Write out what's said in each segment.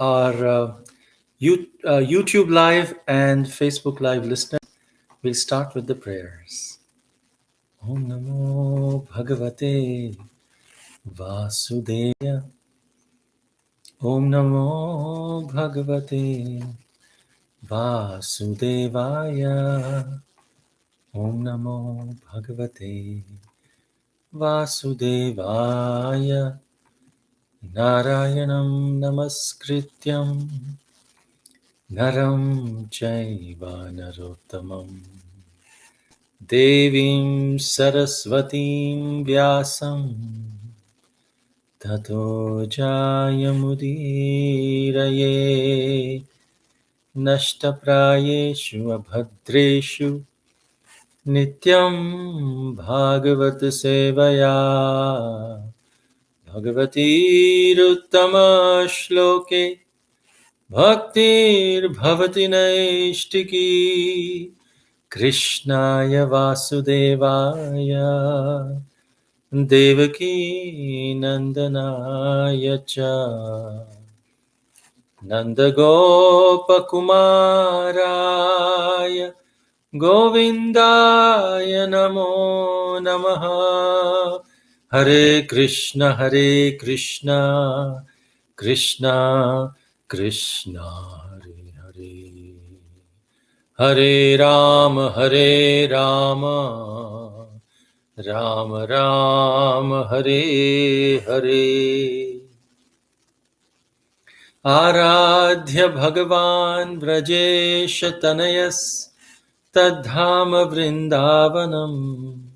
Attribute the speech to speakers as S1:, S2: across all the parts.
S1: Our YouTube Live and Facebook Live listeners, we'll start with the prayers. Om Namo Bhagavate Vasudevaya. Om Namo Bhagavate Vasudevaya. Om Namo Bhagavate Vasudevaya. Narayanam Namaskrityam Naram Chaiva Narottamam Devim Saraswatim Vyasam Tato Jayamudiraye Nashtaprayeshu Abhadreshu Nityam Bhagavat Sevaya Bhagavati Uttama Shloke Bhaktir Bhavati Naishtiki Krishnaya Vasudevaya Devaki Nandanaya Cha Nandagopa Kumaraya Govindaya Namo Namaha Hare Krishna Krishna Krishna Hare Hare Hare Rama Rama Rama Hare Hare Aradhya Bhagavan Vrajesha Tanayas Tadhama Vrindavanam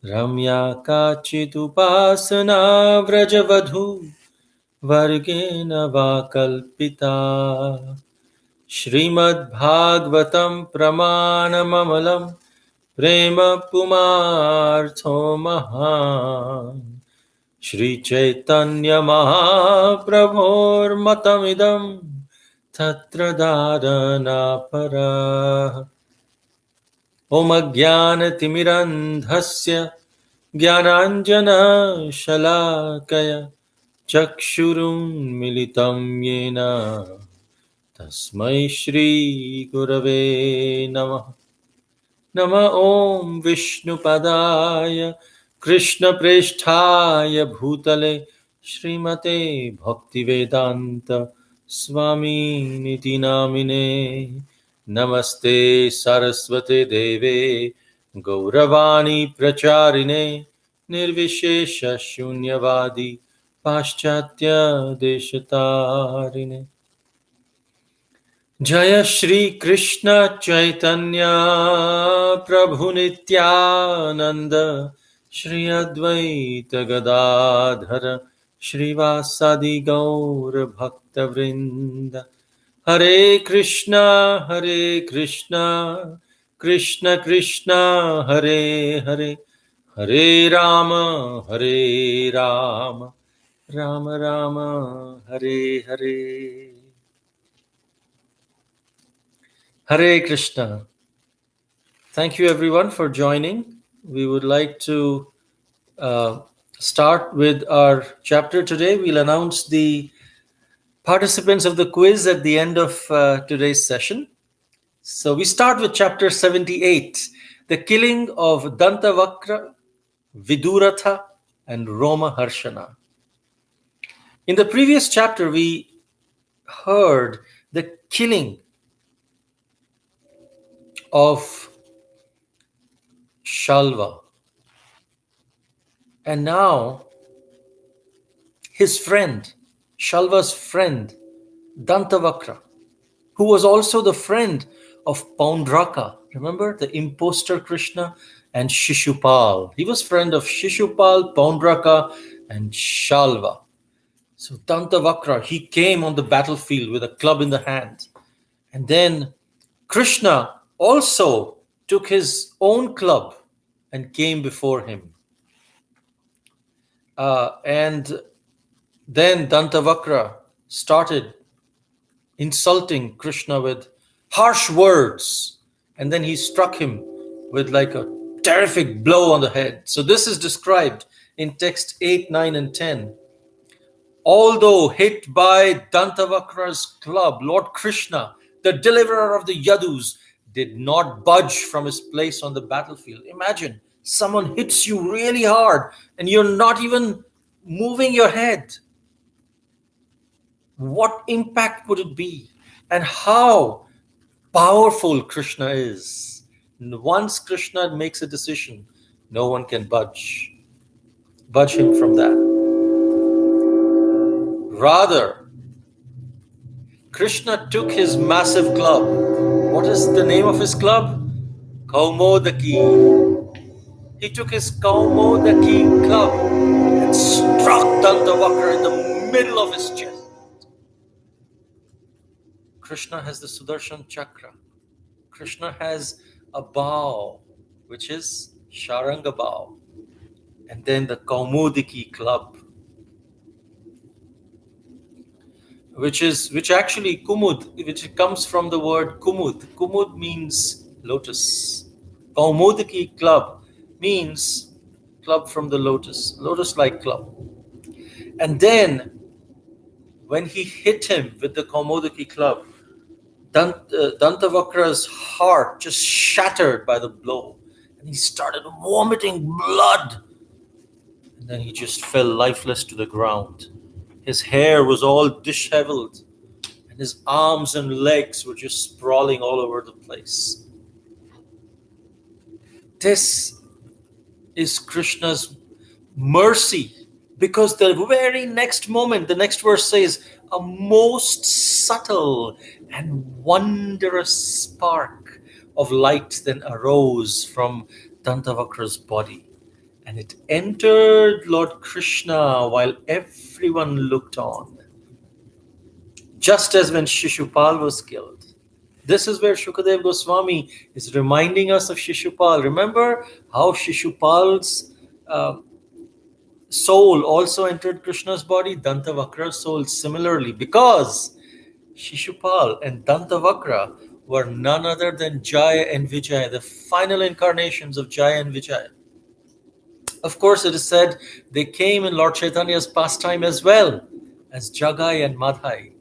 S1: Ramya Kachit Upasana Vrajavadhu Vargena Vakalpita Srimad Bhagavatam Pramanamamalam Prema Pumartho Mahan Shri Chaitanya Mahaprabhor Matamidam Tatra Dharana Para Om Jnana Timirandhasya Jnananjana Shalakaya Chakshurum Militam Yena Tasmai Shri Gurave Namah Nama Om Vishnu Padaya Krishna Presthaya Bhutale Srimate Bhaktivedanta Swami Niti Namine Namaste Saraswate Deve Gauravani Pracharine Nirvishesha Shunyavadi Paschatya Deshatarine Jaya Shri Krishna Chaitanya Prabhu Nityananda Shri Advaita Gadadhara Shri Vasadi Gaur Bhakta Vrinda Hare Krishna Krishna Krishna Hare Hare Hare Rama Rama Rama Hare Hare Hare Krishna. Thank you everyone for joining. We would like to start with our chapter today. We'll announce the participants of the quiz at the end of today's session. So we start with chapter 78, the killing of Dantavakra, Vidūratha, and Romaharṣaṇa. In the previous chapter, we heard the killing of Shalva. And now his friend, Shalva's friend, Dantavakra, who was also the friend of Paundraka. Remember the imposter Krishna and Shishupal. He was friend of Shishupal, Paundraka, and Shalva. So Dantavakra, he came on the battlefield with a club in the hand. And then Krishna also took his own club and came before him. And then Dantavakra started insulting Krishna with harsh words. And then he struck him with like a terrific blow on the head. So this is described in text 8, 9, and 10. Although hit by Dantavakra's club, Lord Krishna, the deliverer of the Yadus, did not budge from his place on the battlefield. Imagine someone hits you really hard and you're not even moving your head. What impact would it be? And how powerful Krishna is. Once Krishna makes a decision, no one can budge him from that. Rather, Krishna took his massive club. What is the name of his club? Kaumodaki. He took his Kaumodaki club and struck Dantavakra in the middle of his chest. Krishna has the Sudarshan Chakra. Krishna has a bow, which is Sharanga bow. And then the Kaumodiki club, which actually Kumud, which comes from the word Kumud. Kumud means lotus. Kaumodiki club means club from the lotus-like club. And then when he hit him with the Kaumodiki club, Dantavakra's heart just shattered by the blow, and he started vomiting blood. And then he just fell lifeless to the ground. His hair was all disheveled, and his arms and legs were just sprawling all over the place. This is Krishna's mercy, because the very next moment, the next verse says, a most subtle and wondrous spark of light then arose from Dantavakra's body, and it entered Lord Krishna while everyone looked on. Just as when Shishupal was killed. This is where Shukadev Goswami is reminding us of Shishupal. Remember how Shishupal's soul also entered Krishna's body? Dantavakra's soul similarly, because Shishupal and Dantavakra were none other than Jaya and Vijaya, the final incarnations of Jaya and Vijaya. Of course, it is said they came in Lord Chaitanya's pastime as well as Jagai and Madhai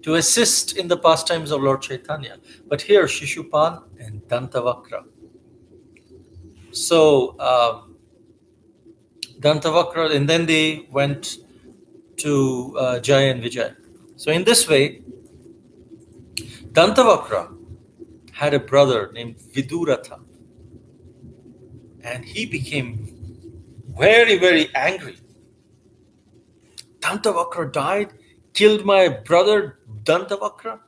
S1: to assist in the pastimes of Lord Chaitanya. But here, Shishupal and Dantavakra. So, Dantavakra, and then they went to Jaya and Vijaya. So in this way, Dantavakra had a brother named Vidūratha, and he became very, very angry. Dantavakra died, killed my brother Dantavakra.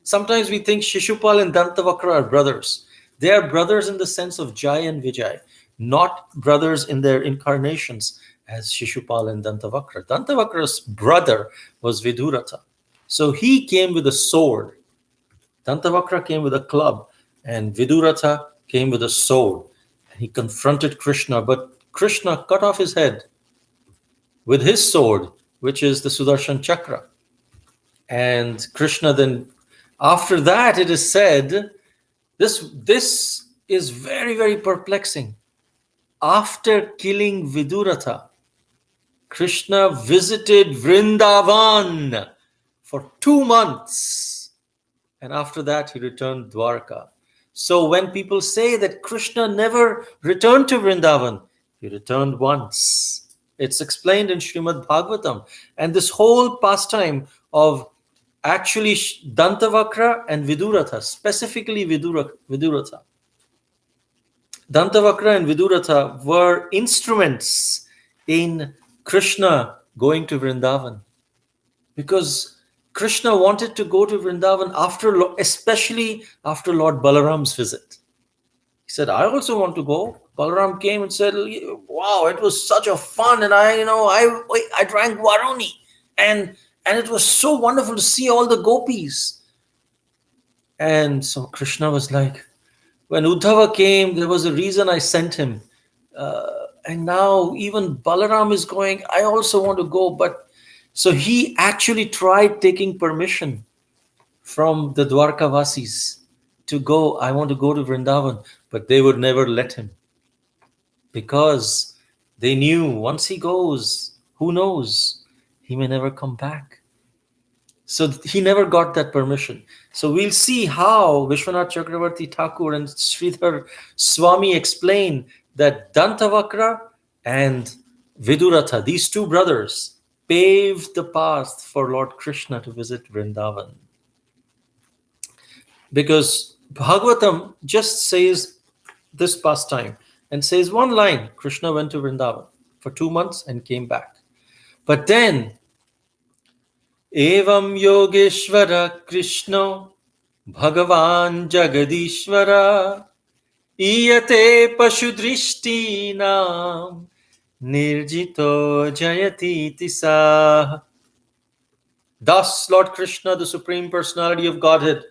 S1: Sometimes we think Shishupal and Dantavakra are brothers. They are brothers in the sense of Jaya and Vijay, not brothers in their incarnations as Shishupal and Dantavakra. Dantavakra's brother was Vidūratha. So he came with a sword. Dantavakra came with a club, and Vidūratha came with a sword. And he confronted Krishna, but Krishna cut off his head with his sword, which is the Sudarshan Chakra. And Krishna then, after that, it is said, this is very, very perplexing. After killing Vidūratha, Krishna visited Vrindavan for 2 months. And after that, he returned Dwarka. So when people say that Krishna never returned to Vrindavan, he returned once. It's explained in Srimad Bhagavatam. And this whole pastime of actually Dantavakra and Vidūratha, specifically Vidūratha. Dantavakra and Vidūratha were instruments in Krishna going to Vrindavan, because Krishna wanted to go to Vrindavan especially after Lord Balarāma's visit. He said, I also want to go. Balarāma came and said, wow, it was such a fun, and I drank Varuni, and it was so wonderful to see all the gopis. And so Krishna was like, when Uddhava came, there was a reason I sent him. And now even Balarāma is going, I also want to go. But so he actually tried taking permission from the Dwarka Vasis to go. I want to go to Vrindavan, but they would never let him, because they knew once he goes, who knows? he may never come back. So he never got that permission. So we'll see how Vishwanath Chakravarti Thakur and Sridhar Swami explain that Dantavakra and Viduratha, these two brothers, paved the path for Lord Krishna to visit Vrindavan. Because Bhagavatam just says this pastime and says one line, Krishna went to Vrindavan for 2 months and came back. But then, Evam Yogeshwara Krishna Bhagavan Jagadishwara Iyate Pashudrishtinam Nirjito Jayati Tisah. Thus, Lord Krishna, the Supreme Personality of Godhead,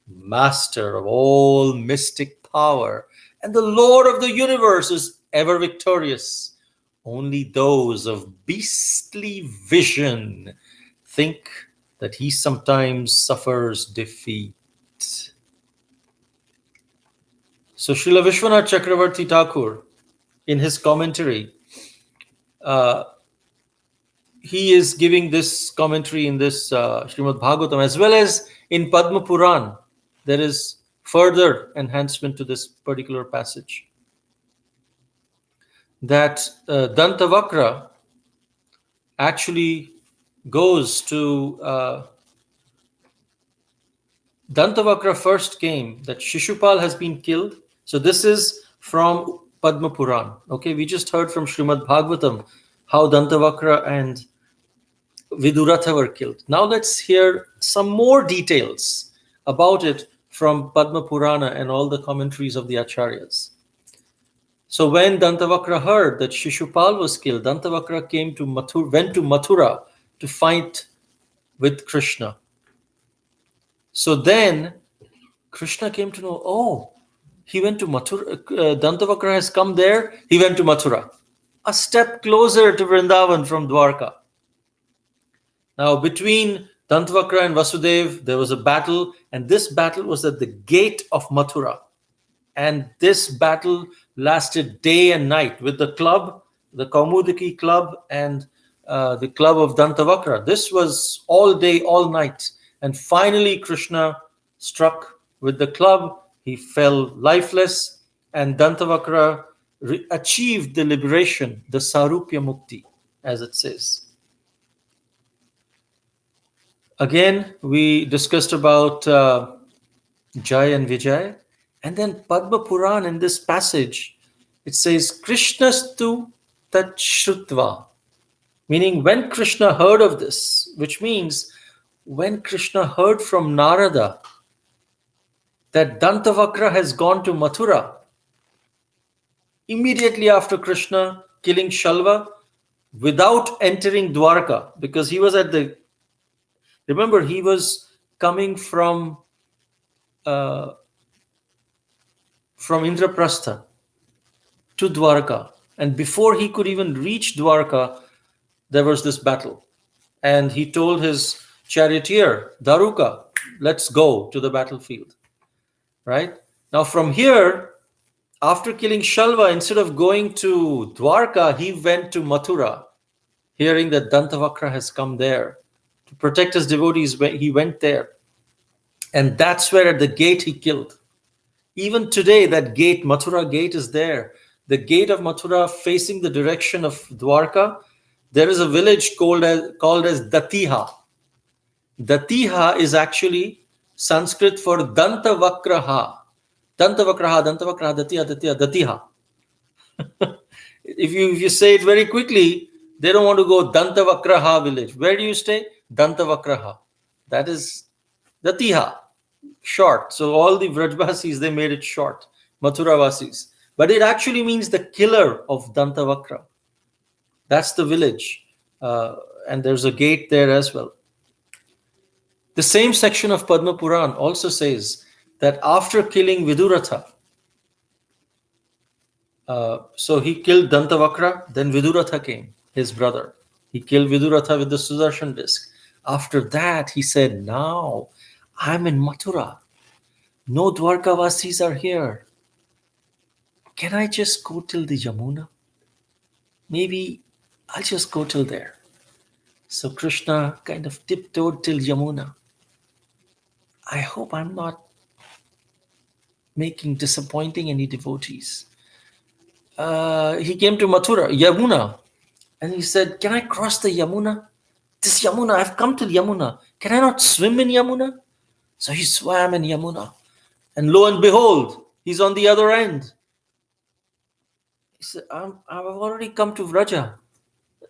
S1: Master of all mystic power, and the Lord of the universe, is ever victorious. Only those of beastly vision think that he sometimes suffers defeat. So Srila Vishwanath Chakravarti Thakur, in his commentary, he is giving this commentary in this Srimad Bhagavatam, as well as in Padma Puran. There is further enhancement to this particular passage, that Dantavakra actually goes to Dantavakra first came, that Shishupal has been killed. So this is from Padma Puran. Okay, we just heard from Srimad Bhagavatam how Dantavakra and Viduratha were killed. Now let's hear some more details about it from Padma Purana and all the commentaries of the Acharyas. So when Dantavakra heard that Shishupal was killed, Dantavakra went to Mathura to fight with Krishna. So then Krishna came to know, oh, he went to Mathura, Dantavakra has come there, he went to Mathura. A step closer to Vrindavan from Dwarka. Now between Dantavakra and Vasudev, there was a battle, and this battle was at the gate of Mathura. And this battle lasted day and night with the club, the Kaumudiki club, and the club of Dantavakra. This was all day, all night. And finally, Krishna struck with the club. He fell lifeless, and Dantavakra achieved the liberation, the Sarupya Mukti, as it says. Again, we discussed about Jai and Vijay. And then Padma Puran, in this passage, it says, Krishnastu Tachrutva, meaning when Krishna heard of this, which means when Krishna heard from Narada that Dantavakra has gone to Mathura, immediately after Krishna killing Shalva, without entering Dwarka, because he was remember, he was coming from Indraprastha to Dwarka. And before he could even reach Dwarka, there was this battle. And he told his charioteer, Daruka, let's go to the battlefield. Right? Now from here, after killing Shalva, instead of going to Dwarka, he went to Mathura, hearing that Dantavakra has come there. To protect his devotees, he went there. And that's where at the gate he killed. Even today, that gate, Mathura gate, is there. The gate of Mathura facing the direction of Dwarka, there is a village called as Datiha. Datiha is actually Sanskrit for Dantavakraha. Dantavakraha, Datiha, Datiha. If you say it very quickly, they don't want to go Dantavakraha village. Where do you stay? Dantavakraha. That is Datiha. Short. So all the Vrajvasis, they made it short. Mathuravasis. But it actually means the killer of Dantavakra. That's the village. And there's a gate there as well. The same section of Padma Puran also says that after killing Vidūratha, so he killed Dantavakra, then Vidūratha came, his brother. He killed Vidūratha with the Sudarshan disc. After that, he said, now I'm in Mathura. No Dwarkavasis are here. Can I just go till the Yamuna? Maybe I'll just go till there. So Krishna kind of tiptoed till Yamuna. I hope I'm not disappointing any devotees. He came to Mathura, Yamuna, and he said, "Can I cross the Yamuna? This Yamuna, I've come to Yamuna. Can I not swim in Yamuna?" So he swam in Yamuna. And lo and behold, he's on the other end. He said, I've already come to Vraja.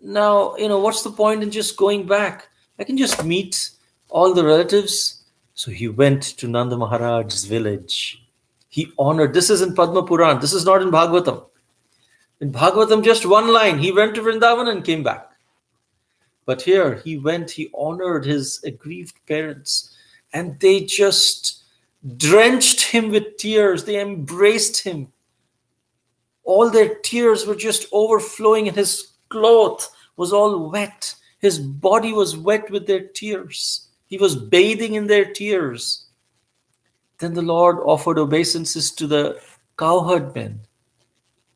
S1: Now, what's the point in just going back? I can just meet all the relatives. So he went to Nanda Maharaj's village. He honored, this is in Padma Puran, this is not in Bhagavatam. In Bhagavatam, just one line, he went to Vrindavan and came back. But here, he honored his aggrieved parents, and they just drenched him with tears. They embraced him. All their tears were just overflowing, and his cloth was all wet. His body was wet with their tears. He was bathing in their tears. Then the Lord offered obeisances to the cowherd men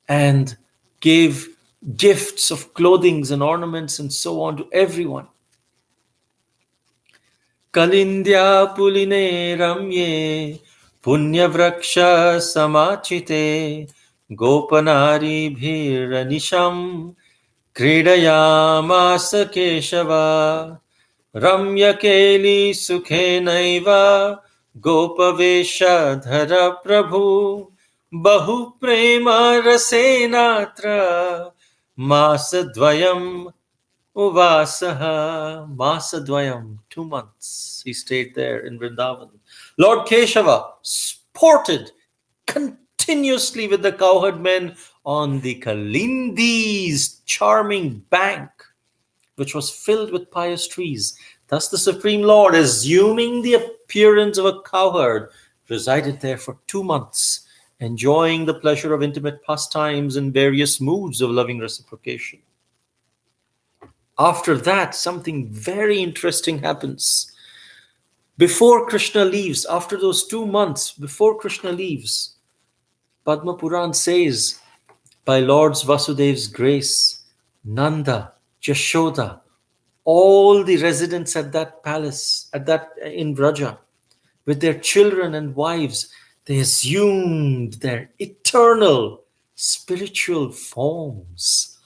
S1: and gave gifts of clothing and ornaments and so on to everyone. Kalindya puline ramye punyavraksha samachite gopanari bhiranisham kridayamasa keshava ramya keli sukhenaiva gopavesha dhara prabhu bahu prema rasenatra masadvayam Uvasaha Masadvayam, 2 months he stayed there in Vrindavan. Lord Keshava sported continuously with the cowherd men on the Kalindi's charming bank, which was filled with pious trees. Thus the Supreme Lord, assuming the appearance of a cowherd, resided there for 2 months, enjoying the pleasure of intimate pastimes in various moods of loving reciprocation. After that, something very interesting happens. Before Krishna leaves, after those 2 months, before Krishna leaves, Padma Puran says, by Lord's Vasudev's grace, Nanda, Jashoda, all the residents at that palace, in Vraja, with their children and wives, they assumed their eternal spiritual forms.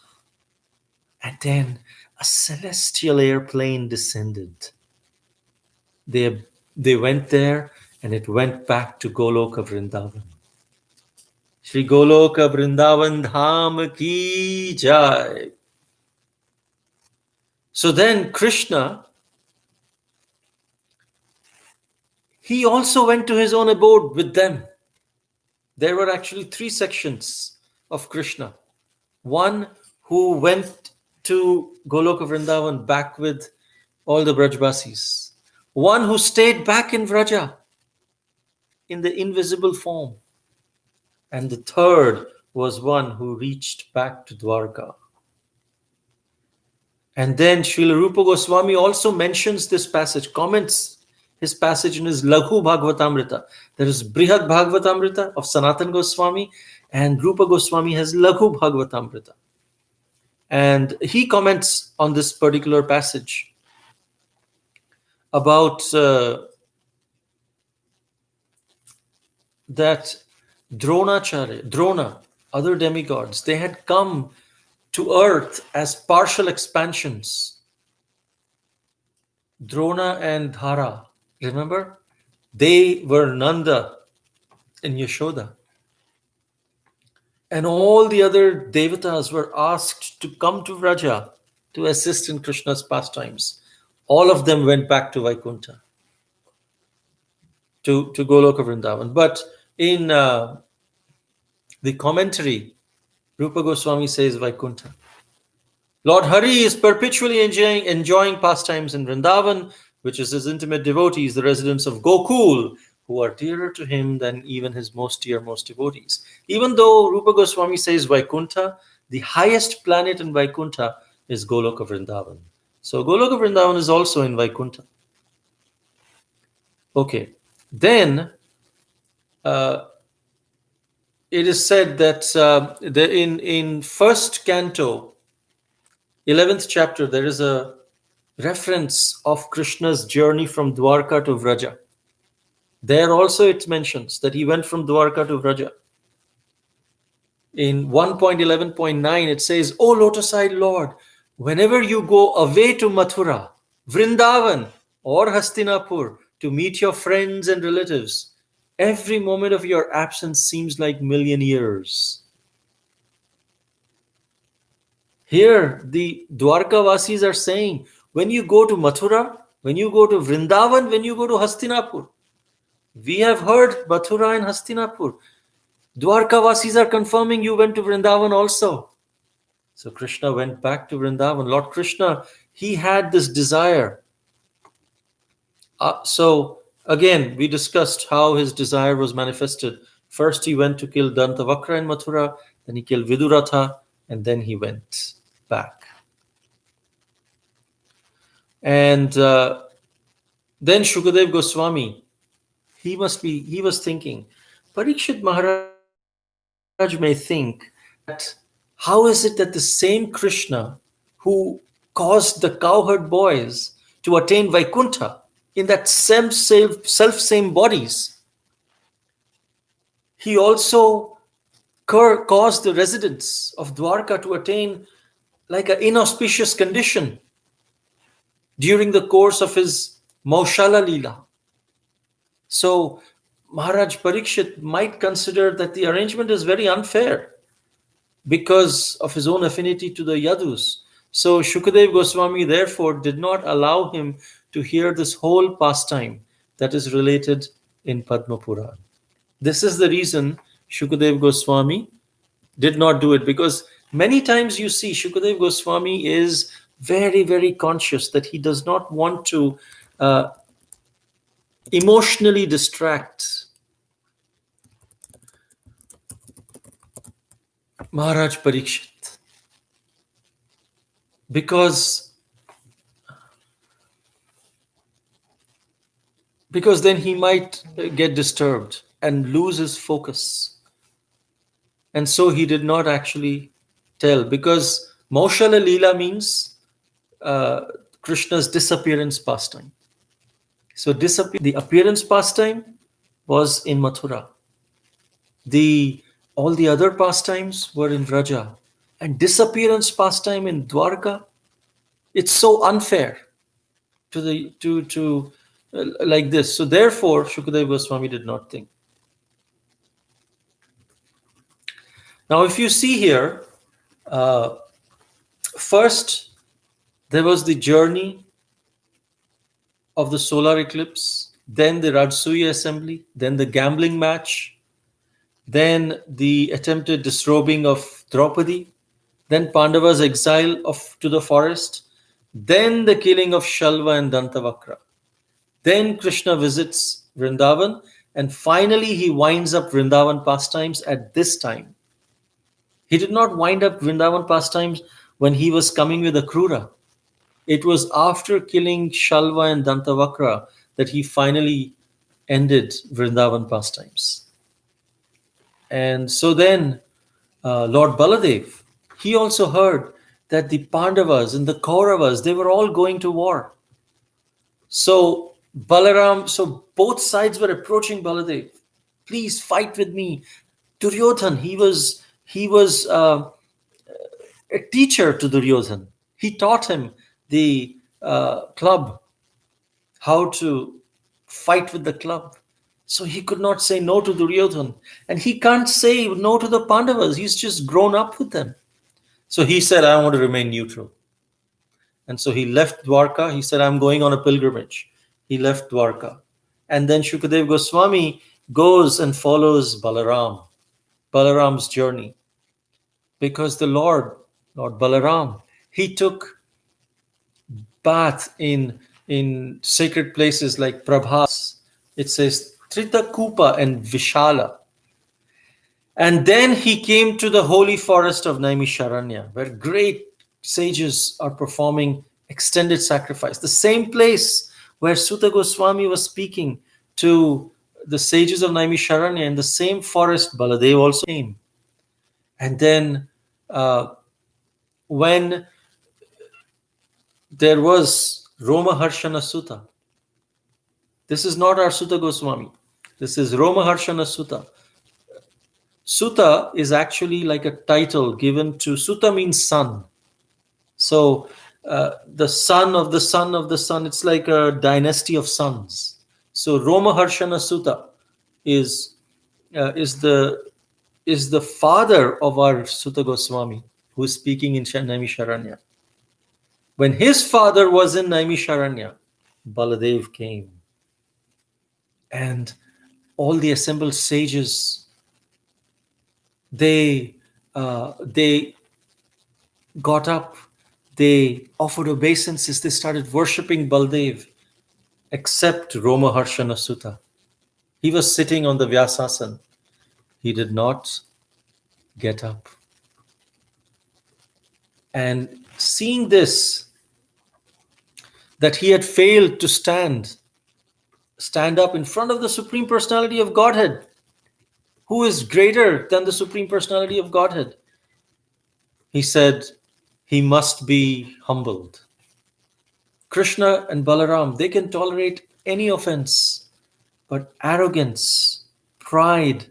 S1: And then a celestial airplane descended. They went there, and it went back to Goloka Vrindavan. Shri Goloka Vrindavan Dham ki jai. So then Krishna, he also went to his own abode with them. There were actually 3 sections of Krishna. One who went to Goloka Vrindavan back with all the Brajbasis. One who stayed back in Vraja in the invisible form. And the third was one who reached back to Dwarka. And then Srila Rupa Goswami also mentions this passage, comments his passage in his Laghu Bhagavatamrita. There is Brihad Bhagavatamrita of Sanatan Goswami, and Rupa Goswami has Laghu Bhagavatamrita. And he comments on this particular passage about that Drona, other demigods, they had come to earth as partial expansions. Drona and Dhara, remember? They were Nanda and Yashoda. And all the other devatas were asked to come to Vraja to assist in Krishna's pastimes. All of them went back to Vaikuntha, to Goloka Vrindavan. But in the commentary, Rupa Goswami says Vaikuntha. Lord Hari is perpetually enjoying pastimes in Vrindavan, which is his intimate devotees, the residents of Gokul, who are dearer to him than even his most devotees. Even though Rupa Goswami says Vaikuntha, the highest planet in Vaikuntha is Goloka Vrindavan. So Goloka Vrindavan is also in Vaikuntha. Okay, then it is said that in first canto, 11th chapter, there is a reference of Krishna's journey from Dwarka to Vraja. There also it mentions that he went from Dwarka to Vraja. In 1.11.9, it says, O lotus-eyed Lord, whenever you go away to Mathura, Vrindavan, or Hastinapur to meet your friends and relatives, every moment of your absence seems like million years. Here, the Dwarka-vasis are saying, when you go to Mathura, when you go to Vrindavan, when you go to Hastinapur, we have heard Mathura and Hastinapur. Dwarka-vasis are confirming you went to Vrindavan also. So Krishna went back to Vrindavan. Lord Krishna, he had this desire. So again, we discussed how his desire was manifested. First, he went to kill Dantavakra in Mathura, then he killed Vidūratha, and then he went back. And then Shukadev Goswami, he was thinking, Parikshit Maharaj may think that how is it that the same Krishna who caused the cowherd boys to attain Vaikuntha in that self-same bodies, he also caused the residents of Dwarka to attain like an inauspicious condition during the course of his Maushala Leela. So Maharaj Parikshit might consider that the arrangement is very unfair because of his own affinity to the Yadus. So Shukadev Goswami therefore did not allow him to hear this whole pastime that is related in Padma Purana. This is the reason Shukadev Goswami did not do it, because many times you see Shukadev Goswami is very, very conscious that he does not want to emotionally distract Maharaj Parikshit, because then he might get disturbed and lose his focus. And so he did not actually tell, because Maushala Leela means Krishna's disappearance pastime. So the appearance pastime was in Mathura. All the other pastimes were in Vraja. And disappearance pastime in Dwarka, it's so unfair to like this. So therefore, Shukadev Goswami did not think. Now, if you see here, first there was the journey of the solar eclipse, then the Rajasuya assembly, then the gambling match, then the attempted disrobing of Draupadi, then Pandava's exile to the forest, then the killing of Shalva and Dantavakra. Then Krishna visits Vrindavan, and finally he winds up Vrindavan pastimes at this time. He did not wind up Vrindavan pastimes when he was coming with Akrura. It was after killing Shalva and Dantavakra that he finally ended Vrindavan pastimes. And so then Lord Baladev, he also heard that the Pandavas and the Kauravas, they were all going to war. So both sides were approaching Baladev. Please fight with me. Duryodhan, he was a teacher to Duryodhan. He taught him the club, how to fight with the club. So he could not say no to Duryodhan. And he can't say no to the Pandavas. He's just grown up with them. So he said, I want to remain neutral. And so he left Dwarka. He said, I'm going on a pilgrimage. He left Dwarka. And then Shukadev Goswami goes and follows Balaram's journey. Because the Lord Balarāma, he took bath in sacred places like Prabhas. It says Tritakupa and Vishala. And then he came to the holy forest of Naimisharanya, where great sages are performing extended sacrifice. The same place where Sutta Goswami was speaking to the sages of Naimisharanya, in the same forest Baladev also came. And then when there was Romaharṣaṇa Sutta. This is not our Sutta Goswami. This is Romaharṣaṇa Sutta. Sutta is actually like a title given to, Sutta means son. So the son of the son of the son, it's like a dynasty of sons. So Romaharṣaṇa Sutta is the father of our Sutta Goswami, who is speaking in Naimisharanya. When his father was in Naimisharanya, Baladev came. And all the assembled sages, they got up, they offered obeisances, they started worshipping Baladev, except Romaharṣaṇa Sutta. He was sitting on the Vyasasana. He did not get up. And seeing this, that he had failed to stand up in front of the Supreme Personality of Godhead, who is greater than the Supreme Personality of Godhead, he said he must be humbled. Krishna and Balarāma, they can tolerate any offense, but arrogance, pride,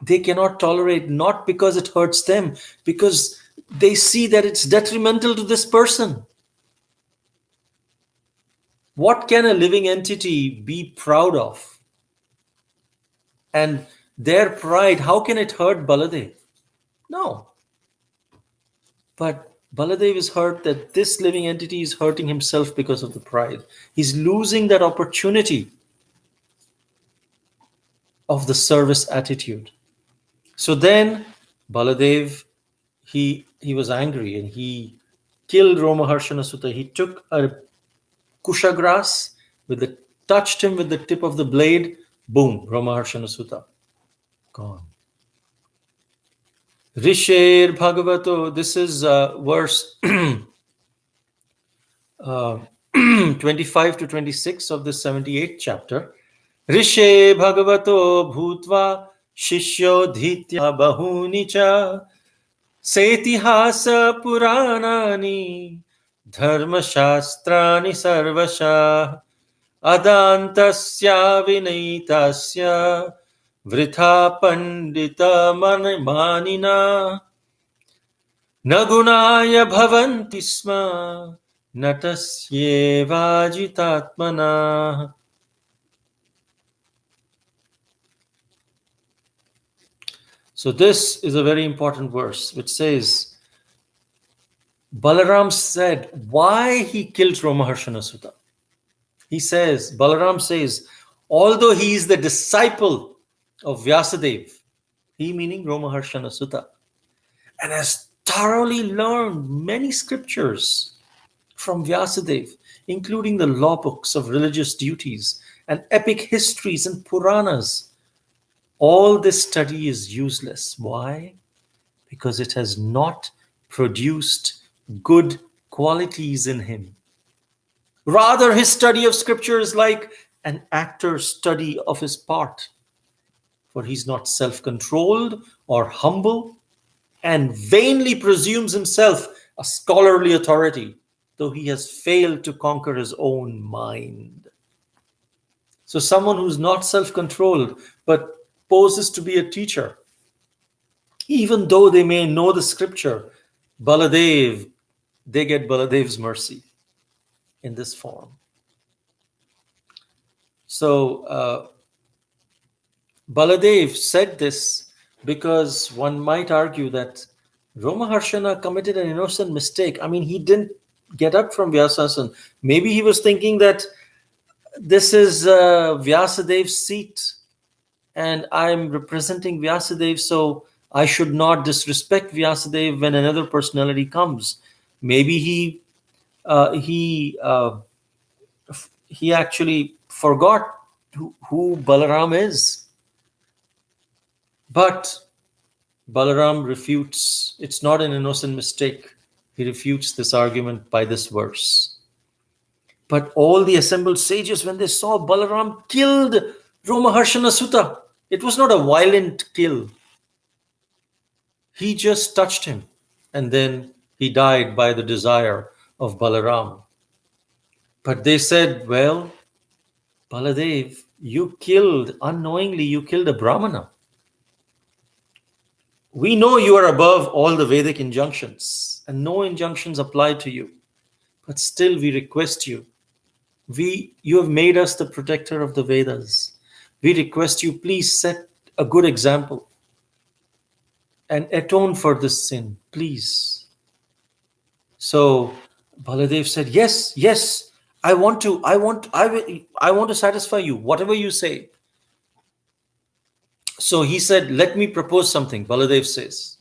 S1: they cannot tolerate, not because it hurts them, because they see that it's detrimental to this person. What can a living entity be proud of? And their pride, how can it hurt Baladev? No. But Baladev is hurt that this living entity is hurting himself because of the pride. He's losing that opportunity of the service attitude. So then Baladev, he was angry and he killed Romaharṣaṇa Sutta. He took a kusha grass, touched him with the tip of the blade, boom, Romaharṣaṇa Sutta, gone. Risher Bhagavato, this is verse 25 to 26 of the 78th chapter. Rishe Bhagavato Bhutva Shishyo Dhitya Bahuni Cha Setihasa Puranani Dharma Shastrani Sarvasha Adantasya Vinaitasya Vritha Pandita Manina Nagunaya Bhavanti Sma Natasyeva Jitatmana. So this is a very important verse which says, Balarāma said why he killed Romaharṣaṇa Sutta. He says, Balarāma says, although he is the disciple of Vyasadeva, he meaning Romaharṣaṇa Sutta, and has thoroughly learned many scriptures from Vyasadeva, including the law books of religious duties and epic histories and Puranas, all this study is useless. Why? Because it has not produced good qualities in him. Rather, his study of scripture is like an actor's study of his part. For he's not self-controlled or humble and vainly presumes himself a scholarly authority, though he has failed to conquer his own mind. So someone who's not self-controlled but poses to be a teacher, even though they may know the scripture, Baladev, they get Baladev's mercy in this form. So Baladev said this because one might argue that Romaharṣaṇa committed an innocent mistake. I mean, he didn't get up from Vyasasana. Maybe he was thinking that this is Vyasadev's seat and I'm representing Vyasadeva, so I should not disrespect Vyasadeva when another personality comes. Maybe he actually forgot who Balarāma is. But Balarāma refutes, it's not an innocent mistake. He refutes this argument by this verse. But all the assembled sages, when they saw Balarāma killed Romaharṣaṇa Sutta, it was not a violent kill. He just touched him and then he died by the desire of Balarāma. But they said, well, Baladev, unknowingly you killed a Brahmana. We know you are above all the Vedic injunctions, and no injunctions apply to you. But still we request you. You have made us the protector of the Vedas. We request you, please set a good example and atone for this sin, please. So Baladev said, yes, yes, I want to satisfy you, whatever you say. So he said, let me propose something. Baladev says,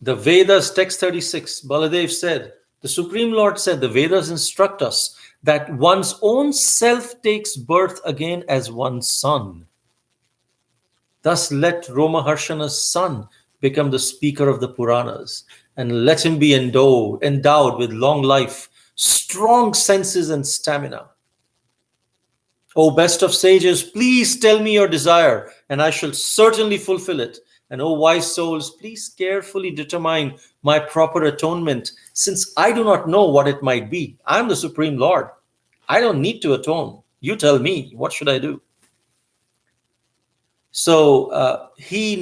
S1: the Vedas, text 36, Baladev said, the Supreme Lord said, the Vedas instruct us that one's own self takes birth again as one's son. Thus let Romaharṣaṇa's son become the speaker of the Puranas, and let him be endowed with long life, strong senses and stamina. O best of sages, please tell me your desire, and I shall certainly fulfill it. And O wise souls, please carefully determine my proper atonement, since I do not know what it might be. I am the Supreme Lord. I don't need to atone. You tell me, what should I do? So he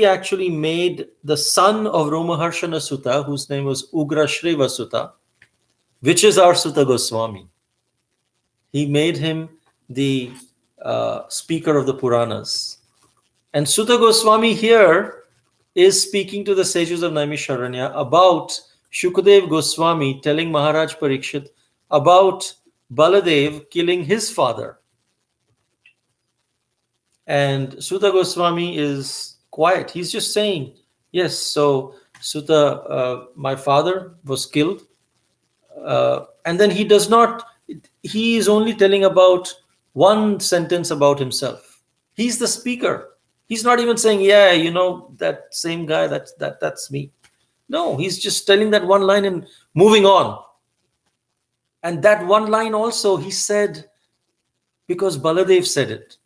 S1: actually made the son of Romaharṣaṇa Sutta, whose name was Ugrashreva Sutta, which is our Sutta Goswami. He made him the speaker of the Puranas. And Sutta Goswami here is speaking to the sages of Naimisharanya about Shukadev Goswami telling Maharaj Parikshit about Baladev killing his father. And Sutta Goswami is quiet. He's just saying, yes, so Sutta, my father was killed. And then he is only telling about one sentence about himself. He's the speaker. He's not even saying, yeah, that same guy, that's me. No, he's just telling that one line and moving on. And that one line also he said because Baladev said it.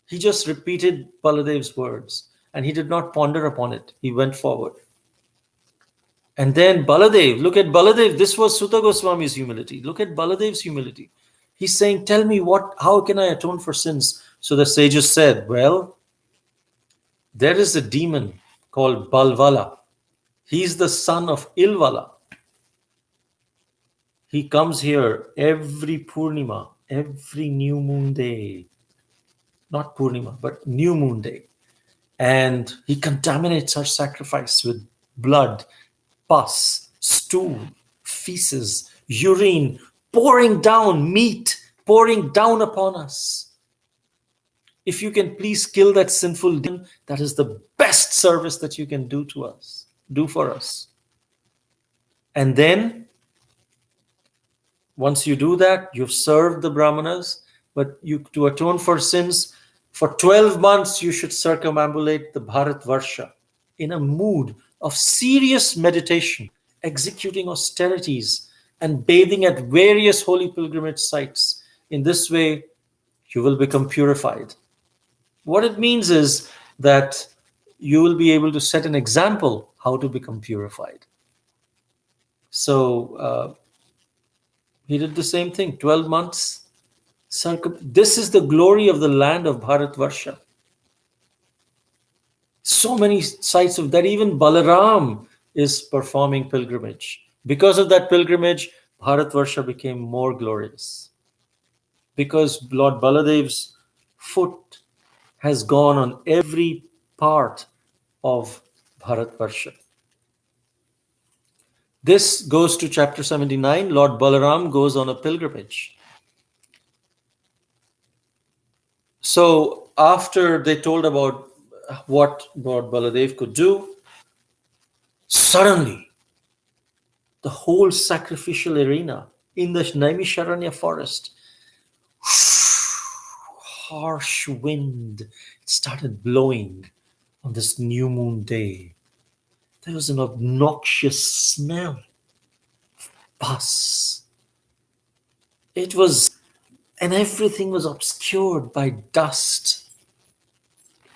S1: He just repeated Baladev's words and he did not ponder upon it. He went forward. And then Baladev, look at Baladev. This was Sutta Goswami's humility. Look at Baladev's humility. He's saying, tell me how can I atone for sins? So the sages said, well, there is a demon called Balvala. He's the son of Ilvala. He comes here every Purnima, every new moon day. Not Purnima, but new moon day. And he contaminates our sacrifice with blood, pus, stool, feces, urine, pouring down meat, pouring down upon us. If you can please kill that sinful demon, that is the best service that you can do for us. And then, once you do that, you've served the Brahmanas, but to atone for sins, for 12 months you should circumambulate the Bharatvarsha in a mood of serious meditation, executing austerities and bathing at various holy pilgrimage sites. In this way, you will become purified. What it means is that you will be able to set an example how to become purified. So he did the same thing, 12 months. This is the glory of the land of Bharatvarsha. So many sites of that, even Balarāma is performing pilgrimage. Because of that pilgrimage, Bharatvarsha became more glorious. Because Lord Baladev's foot has gone on every part of Bharatvarsha. This goes to chapter 79. Lord Balarāma goes on a pilgrimage. So after they told about what Lord Baladev could do, suddenly the whole sacrificial arena in the Naimisharanya forest, harsh wind started blowing on this new moon day. There was an obnoxious smell of pus. And everything was obscured by dust.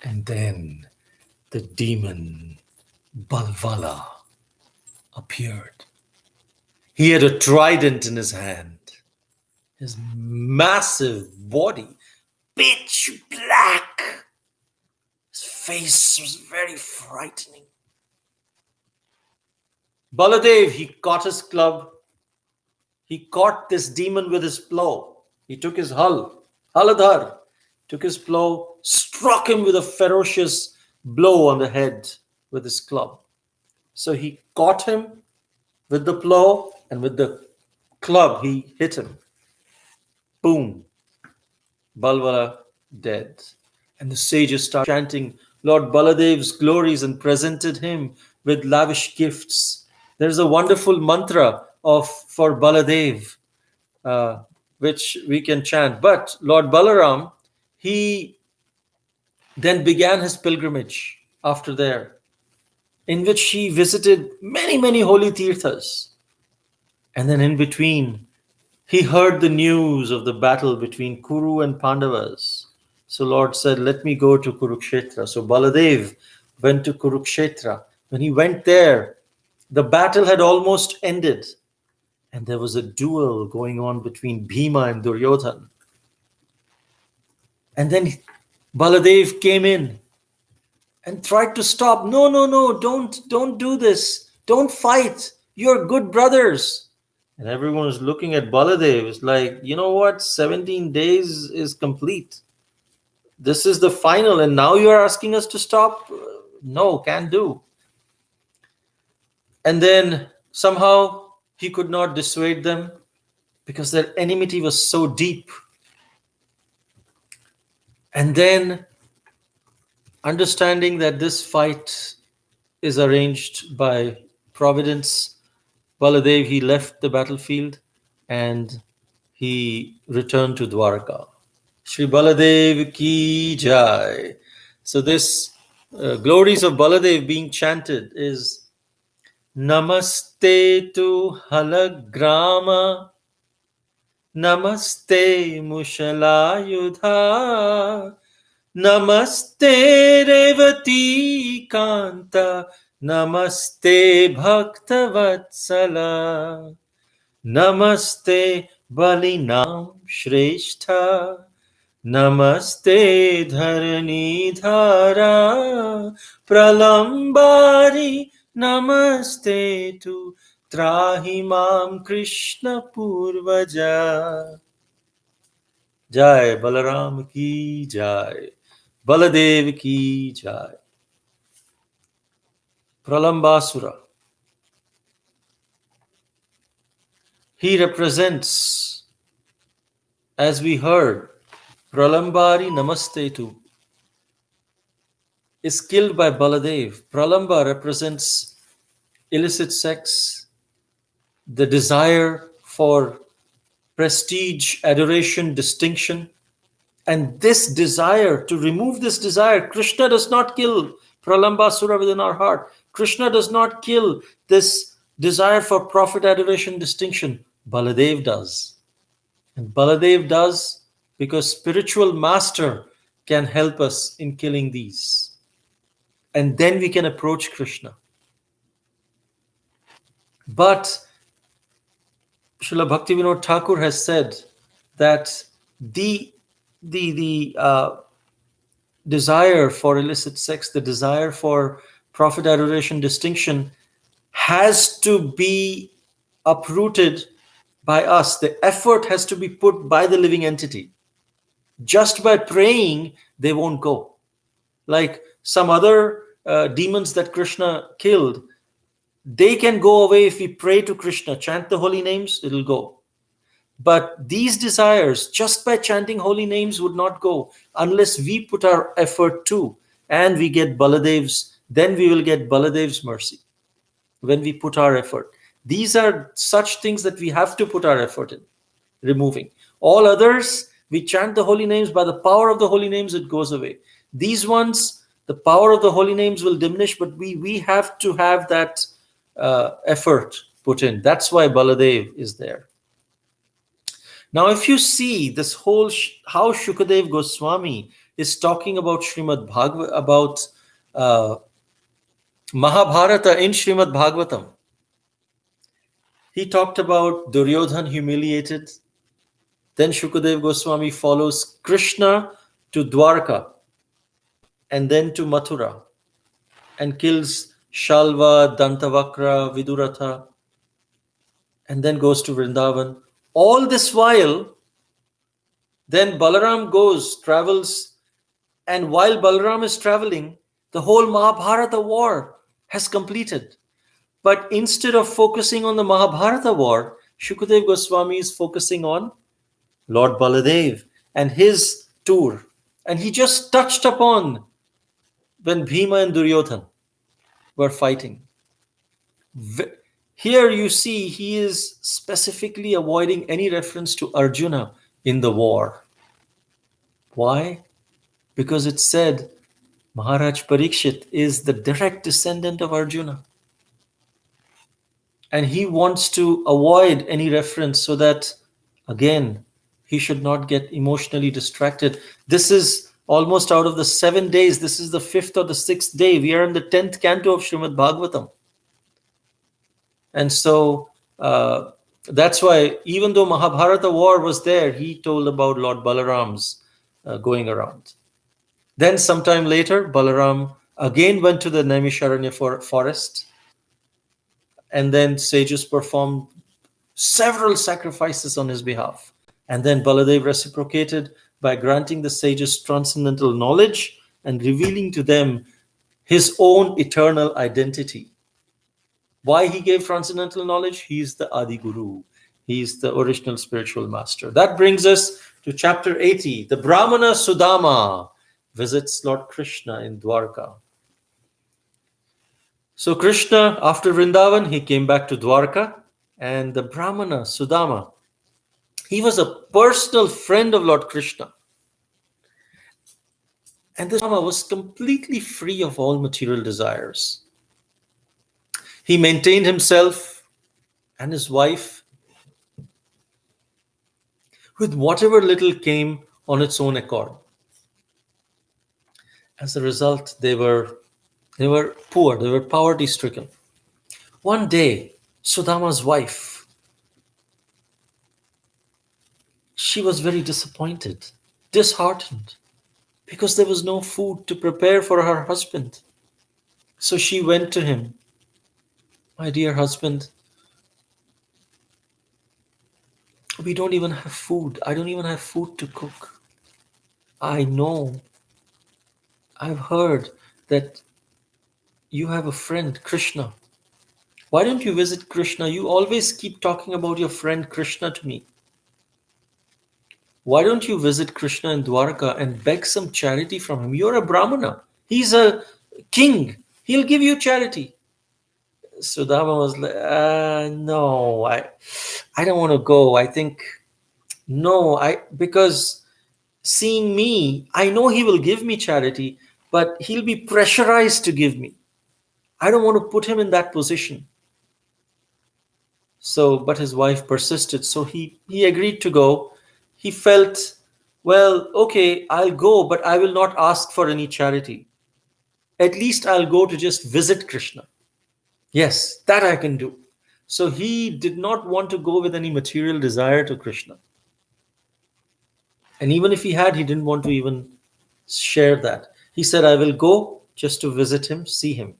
S1: And then the demon Balvala appeared. He had a trident in his hand. His massive body, pitch black. His face was very frightening. Baladev, he caught his club. He caught this demon with his plow. He took his Haladhar, took his plow, struck him with a ferocious blow on the head with his club. So he caught him with the plow, and with the club he hit him. Boom. Balwala dead. And the sages started chanting Lord Baladev's glories and presented him with lavish gifts. There's a wonderful mantra for Baladev, which we can chant. But Lord Balarāma, he then began his pilgrimage after there, in which he visited many, many holy tirthas. And then in between, he heard the news of the battle between Kuru and Pandavas. So Lord said, let me go to Kurukshetra. So Baladev went to Kurukshetra. When he went there, the battle had almost ended. And there was a duel going on between Bhima and Duryodhana. And then Baladev came in and tried to stop. No, don't do this. Don't fight. You're good brothers. And everyone was looking at Baladev. It's like, you know what? 17 days is complete. This is the final. And now you're asking us to stop? No, can't do. And then somehow he could not dissuade them because their enmity was so deep. And then, understanding that this fight is arranged by Providence, Baladev, he left the battlefield and he returned to Dwarka. Shri Baladev ki jai. So this glories of Baladev being chanted is Namaste tu halagrama, Namaste mushalayudha, Namaste revati kanta, Namaste bhaktavatsala, Namaste balinam shrestha, Namaste dharani dhara, pralambari Namaste tu trahimam Krishna purvaja. Jai Balarama ki jai, Baladev ki jai. Pralambasura, he represents, as we heard, Pralambari Namaste tu is killed by Baladev. Pralamba represents illicit sex, the desire for prestige, adoration, distinction. And this desire, to remove this desire, Krishna does not kill Pralambasura within our heart. Krishna does not kill this desire for profit, adoration, distinction. Baladev does. And Baladev does because spiritual master can help us in killing these. And then we can approach Krishna. But Srila Bhaktivinoda Thakur has said that the desire for illicit sex, the desire for profit, adoration, distinction has to be uprooted by us. The effort has to be put by the living entity. Just by praying, they won't go. Like some other demons that Krishna killed, they can go away if we pray to Krishna, chant the holy names, it'll go. But these desires, just by chanting holy names, would not go unless we put our effort too. And we get Baladev's, then we will get Baladev's mercy when we put our effort. These are such things that we have to put our effort in removing. All others, we chant the holy names, by the power of the holy names, it goes away. These ones, the power of the holy names will diminish, but we have to have that effort put in. That's why Baladev is there. Now, if you see this whole, how Shukadev Goswami is talking about Srimad Bhagavatam, about Mahabharata in Srimad Bhagavatam, He talked about Duryodhan humiliated. Then Shukadev Goswami follows Krishna to Dwarka and then to Mathura and kills Shalva, Dantavakra, Vidūratha, and then goes to Vrindavan. All this while, then Balaram travels, and while Balaram is traveling, the whole Mahabharata war has completed. But instead of focusing on the Mahabharata war, Shukadev Goswami is focusing on Lord Baladev and his tour. And he just touched upon when Bhima and Duryodhan were fighting. Here you see he is specifically avoiding any reference to Arjuna in the war. Why? Because it said Maharaj Parikshit is the direct descendant of Arjuna. And he wants to avoid any reference so that, again, he should not get emotionally distracted. This is almost out of the 7 days. This is the 5th or the 6th day. We are in the 10th canto of Srimad Bhagavatam. And so that's why, even though Mahabharata war was there, he told about Lord Balaram's going around. Then sometime later, Balaram again went to the Naimisharanya forest. And then sages performed several sacrifices on his behalf. And then Baladev reciprocated by granting the sages transcendental knowledge and revealing to them his own eternal identity. Why he gave transcendental knowledge? He is the Adi Guru. He is the original spiritual master. That brings us to chapter 80. The Brahmana Sudama visits Lord Krishna in Dwarka. So Krishna, after Vrindavan, he came back to Dwarka, and the Brahmana Sudama, he was a personal friend of Lord Krishna. And this Sudama was completely free of all material desires. He maintained himself and his wife with whatever little came on its own accord. As a result, they were poor, they were poverty-stricken. One day, Sudama's wife, she was very disappointed, disheartened, because there was no food to prepare for her husband. So she went to him. My dear husband, we don't even have food. I don't even have food to cook. I know. I've heard that you have a friend, Krishna. Why don't you visit Krishna? You always keep talking about your friend Krishna to me. Why don't you visit Krishna in Dwarka and beg some charity from him? You're a Brahmana. He's a king. He'll give you charity. Sudama was like, no, I don't want to go. I think, no, because seeing me, I know he will give me charity, but he'll be pressurized to give me. I don't want to put him in that position. So, but his wife persisted. So he agreed to go. He felt, well, okay, I'll go, but I will not ask for any charity. At least I'll go to just visit Krishna. Yes, that I can do. So he did not want to go with any material desire to Krishna. And even if he had, he didn't want to even share that. He said, I will go just to visit him, see him.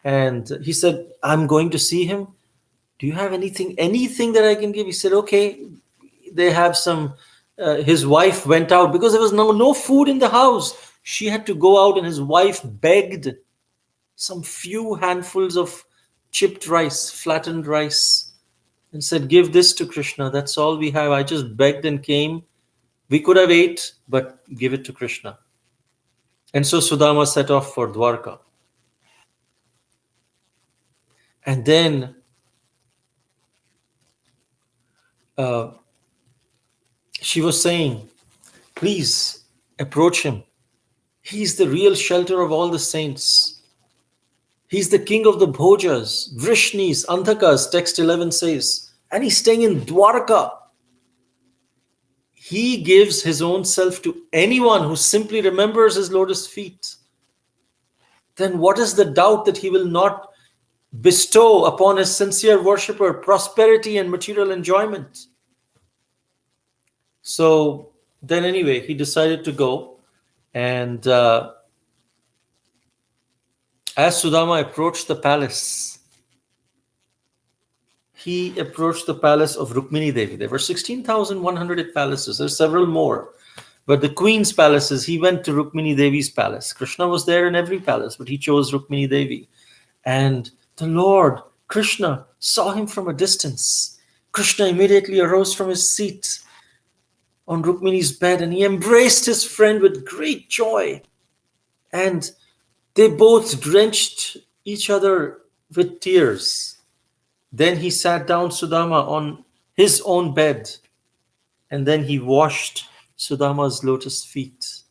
S1: And he said, I'm going to see him. Do you have anything that I can give? He said, okay. They have some, his wife went out because there was no food in the house. She had to go out, and his wife begged some few handfuls of chipped rice, flattened rice, and said, give this to Krishna. That's all we have. I just begged and came. We could have ate, but give it to Krishna. And so Sudama set off for Dwarka. And then she was saying, please approach him. He's the real shelter of all the saints. He's the king of the Bhojas, Vrishnis, Anthakas, text 11 says. And he's staying in Dwarka. He gives his own self to anyone who simply remembers his lotus feet. Then what is the doubt that he will not bestow upon his sincere worshipper prosperity and material enjoyment. So then anyway, he decided to go, and as Sudama approached the palace, he approached the palace of Rukmini Devi. There were 16,100 palaces. There's several more. But the queen's palaces, he went to Rukmini Devi's palace. Krishna was there in every palace, but he chose Rukmini Devi. And the Lord, Krishna, saw him from a distance. Krishna immediately arose from his seat on Rukmini's bed, and he embraced his friend with great joy. And they both drenched each other with tears. Then he sat down Sudama on his own bed, and then he washed Sudama's lotus feet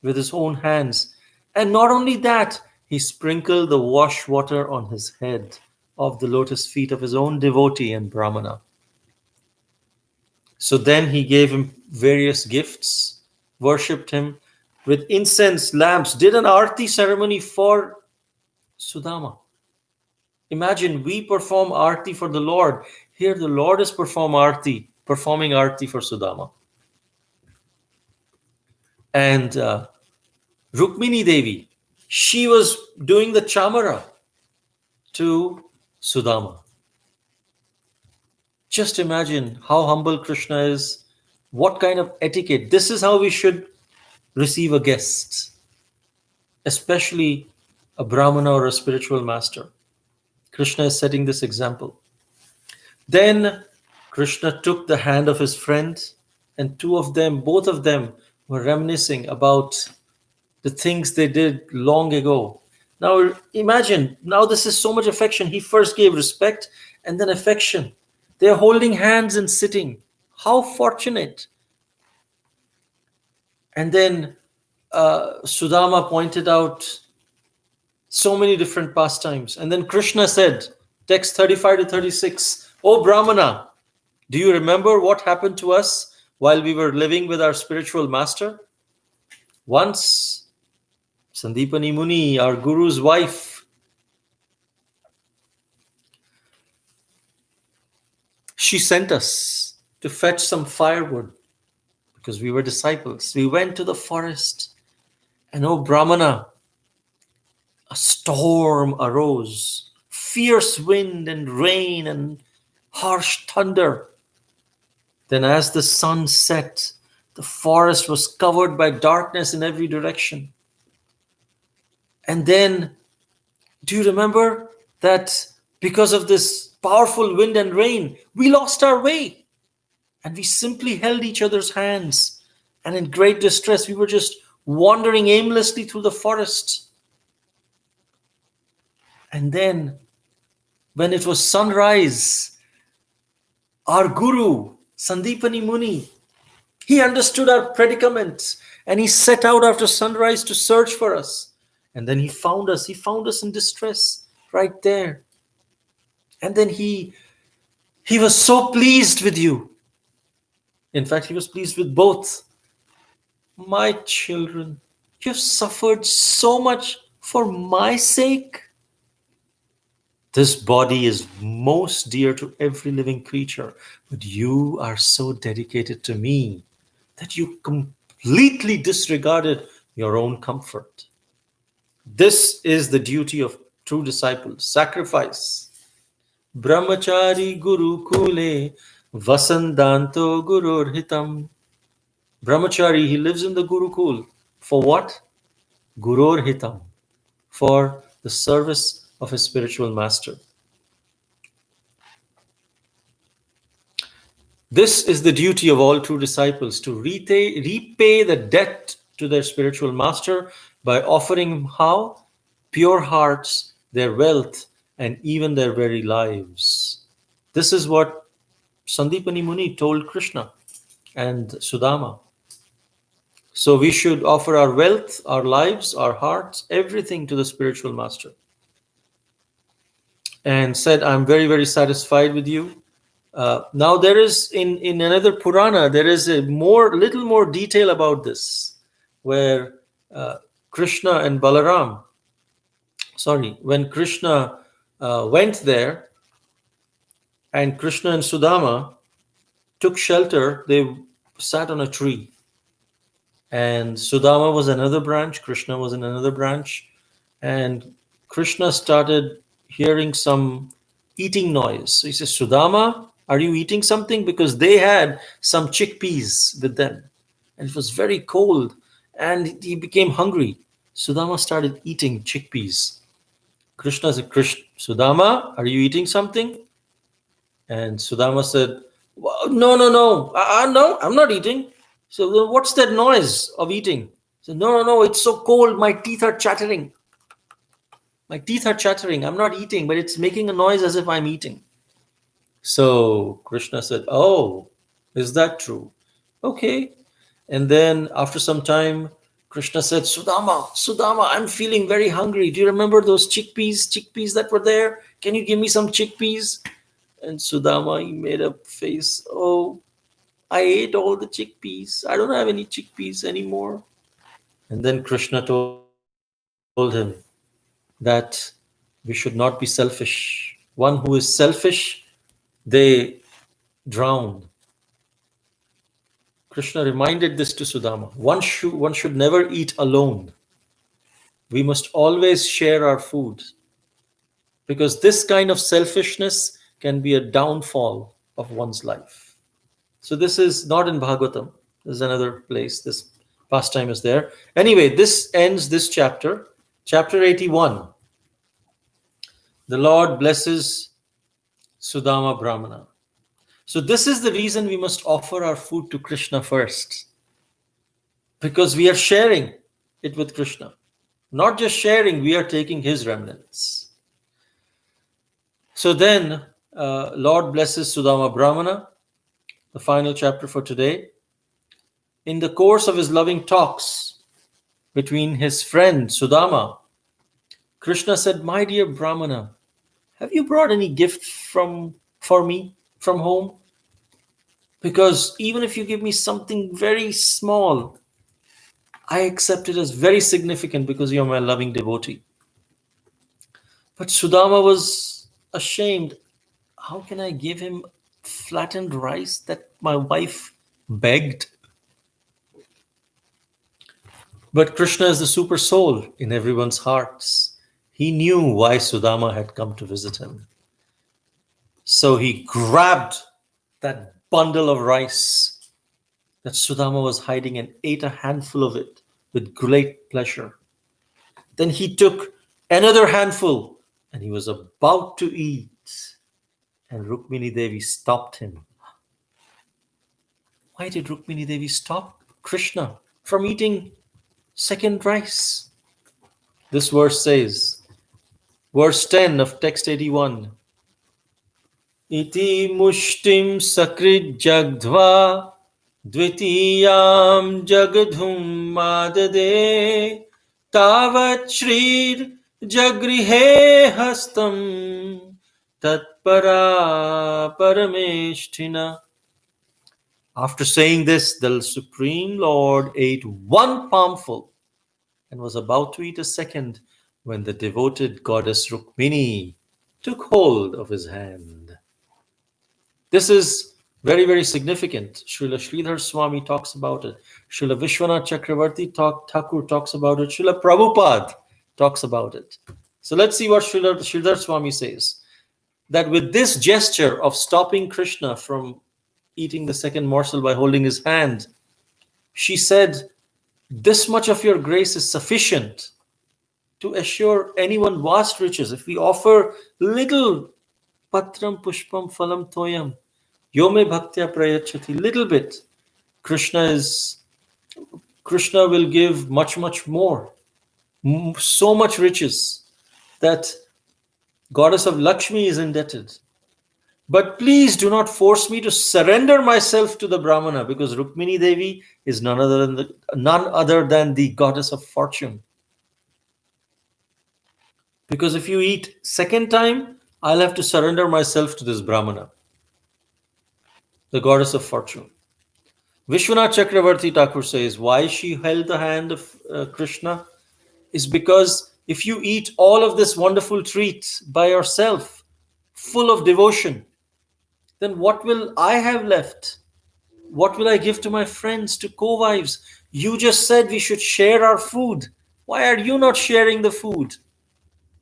S1: with his own hands. And not only that, he sprinkled the wash water on his head of the lotus feet of his own devotee and Brahmana. So then he gave him various gifts, worshipped him with incense lamps, did an arti ceremony for Sudama. Imagine, we perform arti for the Lord. Here the Lord is performing arti for Sudama. And Rukmini Devi, she was doing the chamara to Sudama. Just imagine how humble Krishna is, what kind of etiquette. This is how we should receive a guest, especially a Brahmana or a spiritual master. Krishna is setting this example. Then Krishna took the hand of his friend, and both of them were reminiscing about the things they did long ago. Now imagine, now this is so much affection. He first gave respect and then affection. They are holding hands and sitting. How fortunate. And then Sudama pointed out so many different pastimes. And then Krishna said, text 35 to 36, "O Brahmana, do you remember what happened to us while we were living with our spiritual master? Once, Sandipani Muni, our guru's wife, she sent us to fetch some firewood because we were disciples. We went to the forest, and O Brahmana, a storm arose, fierce wind and rain and harsh thunder. Then as the sun set, the forest was covered by darkness in every direction. And then, do you remember that because of this powerful wind and rain, we lost our way, and we simply held each other's hands, and in great distress, we were just wandering aimlessly through the forest. And then, when it was sunrise, our guru, Sandipani Muni, he understood our predicament, and he set out after sunrise to search for us. And then he found us. He found us in distress right there. And then he was so pleased with you. In fact, he was pleased with both. My children, you've suffered so much for my sake. This body is most dear to every living creature, but you are so dedicated to me that you completely disregarded your own comfort. This is the duty of true disciples, sacrifice. Brahmachari Guru Kule Vasandanto Gurur Hitam. Brahmachari, he lives in the Gurukul. For what? Gurur Hitam. For the service of his spiritual master. This is the duty of all true disciples, to repay the debt to their spiritual master by offering him how? Pure hearts, their wealth, and even their very lives. This is what Sandipani Muni told Krishna and Sudama. So we should offer our wealth, our lives, our hearts, everything to the spiritual master. And said, I'm very, very satisfied with you. Now there is, in another Purana, there is little more detail about this, where Krishna and Balarāma, when Krishna went there, and Krishna and Sudama took shelter. They sat on a tree. And Sudama was another branch, Krishna was in another branch. And Krishna started hearing some eating noise. So he says, Sudama, are you eating something? Because they had some chickpeas with them. And it was very cold. And he became hungry. Sudama started eating chickpeas. Krishna said, Sudama, are you eating something? And Sudama said, no, no, I'm not eating. So then what's that noise of eating? So no, it's so cold. My teeth are chattering. My teeth are chattering. I'm not eating, but it's making a noise as if I'm eating. So Krishna said, oh, is that true? Okay. And then after some time, Krishna said, Sudama, I'm feeling very hungry. Do you remember those chickpeas that were there? Can you give me some chickpeas? And Sudama, he made a face, oh, I ate all the chickpeas. I don't have any chickpeas anymore. And then Krishna told him that we should not be selfish. One who is selfish, they drown. Krishna reminded this to Sudama. One should never eat alone. We must always share our food, because this kind of selfishness can be a downfall of one's life. So this is not in Bhagavatam. There's another place this pastime is there. Anyway, this ends this chapter. Chapter 81. The Lord blesses Sudama Brahmana. So this is the reason we must offer our food to Krishna first. Because we are sharing it with Krishna. Not just sharing, we are taking his remnants. So then, Lord blesses Sudama Brahmana, the final chapter for today. In the course of his loving talks between his friend Sudama, Krishna said, my dear Brahmana, have you brought any gift for me from home? Because even if you give me something very small, I accept it as very significant because you're my loving devotee. But Sudama was ashamed. How can I give him flattened rice that my wife begged? But Krishna is the super soul in everyone's hearts. He knew why Sudama had come to visit him. So he grabbed that bundle of rice that Sudama was hiding and ate a handful of it with great pleasure. Then he took another handful and he was about to eat. And Rukmini Devi stopped him. Why did Rukmini Devi stop Krishna from eating second rice? This verse says, verse 10 of text 81, Iti mushtim sakrit jagdva dvitiyam jagadhum madade tavat shrir jagrihe hastam tatpara parameshthina. After saying this, the Supreme Lord ate one palmful and was about to eat a second when the devoted goddess Rukmini took hold of his hand. This is very, very significant. Srila Sridhar Swami talks about it. Srila Vishwanath Chakravarti Thakur talks about it. Srila Prabhupada talks about it. So let's see what Srila Sridhar Swami says. That with this gesture of stopping Krishna from eating the second morsel by holding his hand, she said, this much of your grace is sufficient to assure anyone vast riches. If we offer little patram pushpam phalam toyam yome bhaktya prayachati, little bit, Krishna will give much, much more. So much riches that Goddess of Lakshmi is indebted. But please do not force me to surrender myself to the Brahmana, because Rukmini Devi is none other than the goddess of fortune. Because if you eat second time, I'll have to surrender myself to this Brahmana, the goddess of fortune. Vishwanath Chakravarti Thakur says why she held the hand of Krishna is because if you eat all of this wonderful treat by yourself, full of devotion, then what will I have left? What will I give to my friends, to co-wives? You just said we should share our food. Why are you not sharing the food?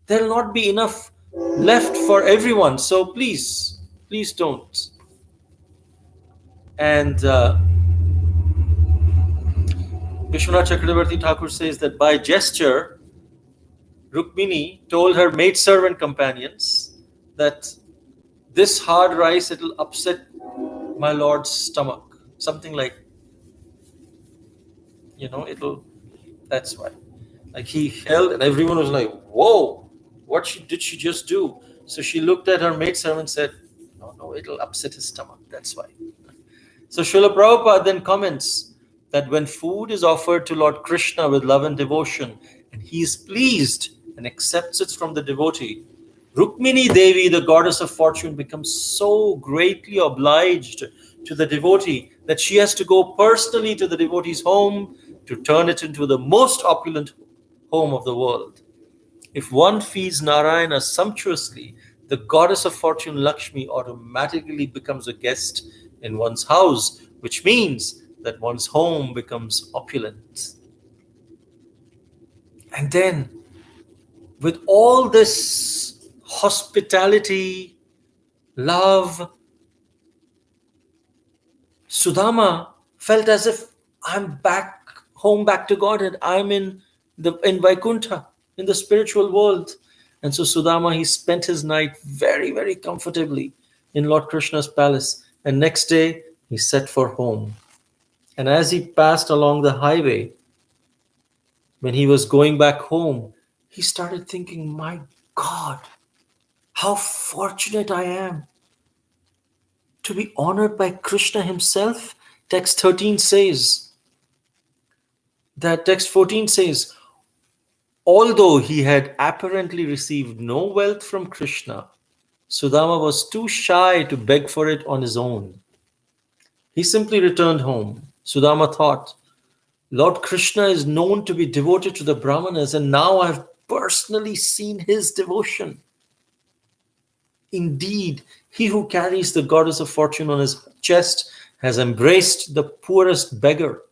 S1: There will not be enough left for everyone. So please, please don't. And Vishwanath Chakravarti Thakur says that by gesture, Rukmini told her maidservant companions that this hard rice, it'll upset my lord's stomach. Something like, that's why. Like he held and everyone was like, whoa, did she just do? So she looked at her maidservant and said, no, it'll upset his stomach. That's why. So Srila Prabhupada then comments that when food is offered to Lord Krishna with love and devotion, and he is pleased and accepts it from the devotee, Rukmini Devi, the goddess of fortune, becomes so greatly obliged to the devotee that she has to go personally to the devotee's home to turn it into the most opulent home of the world. If one feeds Narayana sumptuously, the goddess of fortune Lakshmi automatically becomes a guest in one's house, which means that one's home becomes opulent. And then, with all this hospitality, love, Sudama felt as if I'm back home, back to Godhead. I'm in Vaikuntha, in the spiritual world. And so Sudama, he spent his night very, very comfortably in Lord Krishna's palace. And next day, he set for home. And as he passed along the highway, when he was going back home, he started thinking, my God, how fortunate I am to be honored by Krishna himself. Text 13 says, text 14 says, although he had apparently received no wealth from Krishna, Sudama was too shy to beg for it on his own. He simply returned home. Sudama thought, Lord Krishna is known to be devoted to the Brahmanas, and now I have personally seen his devotion. Indeed, he who carries the goddess of fortune on his chest has embraced the poorest beggar.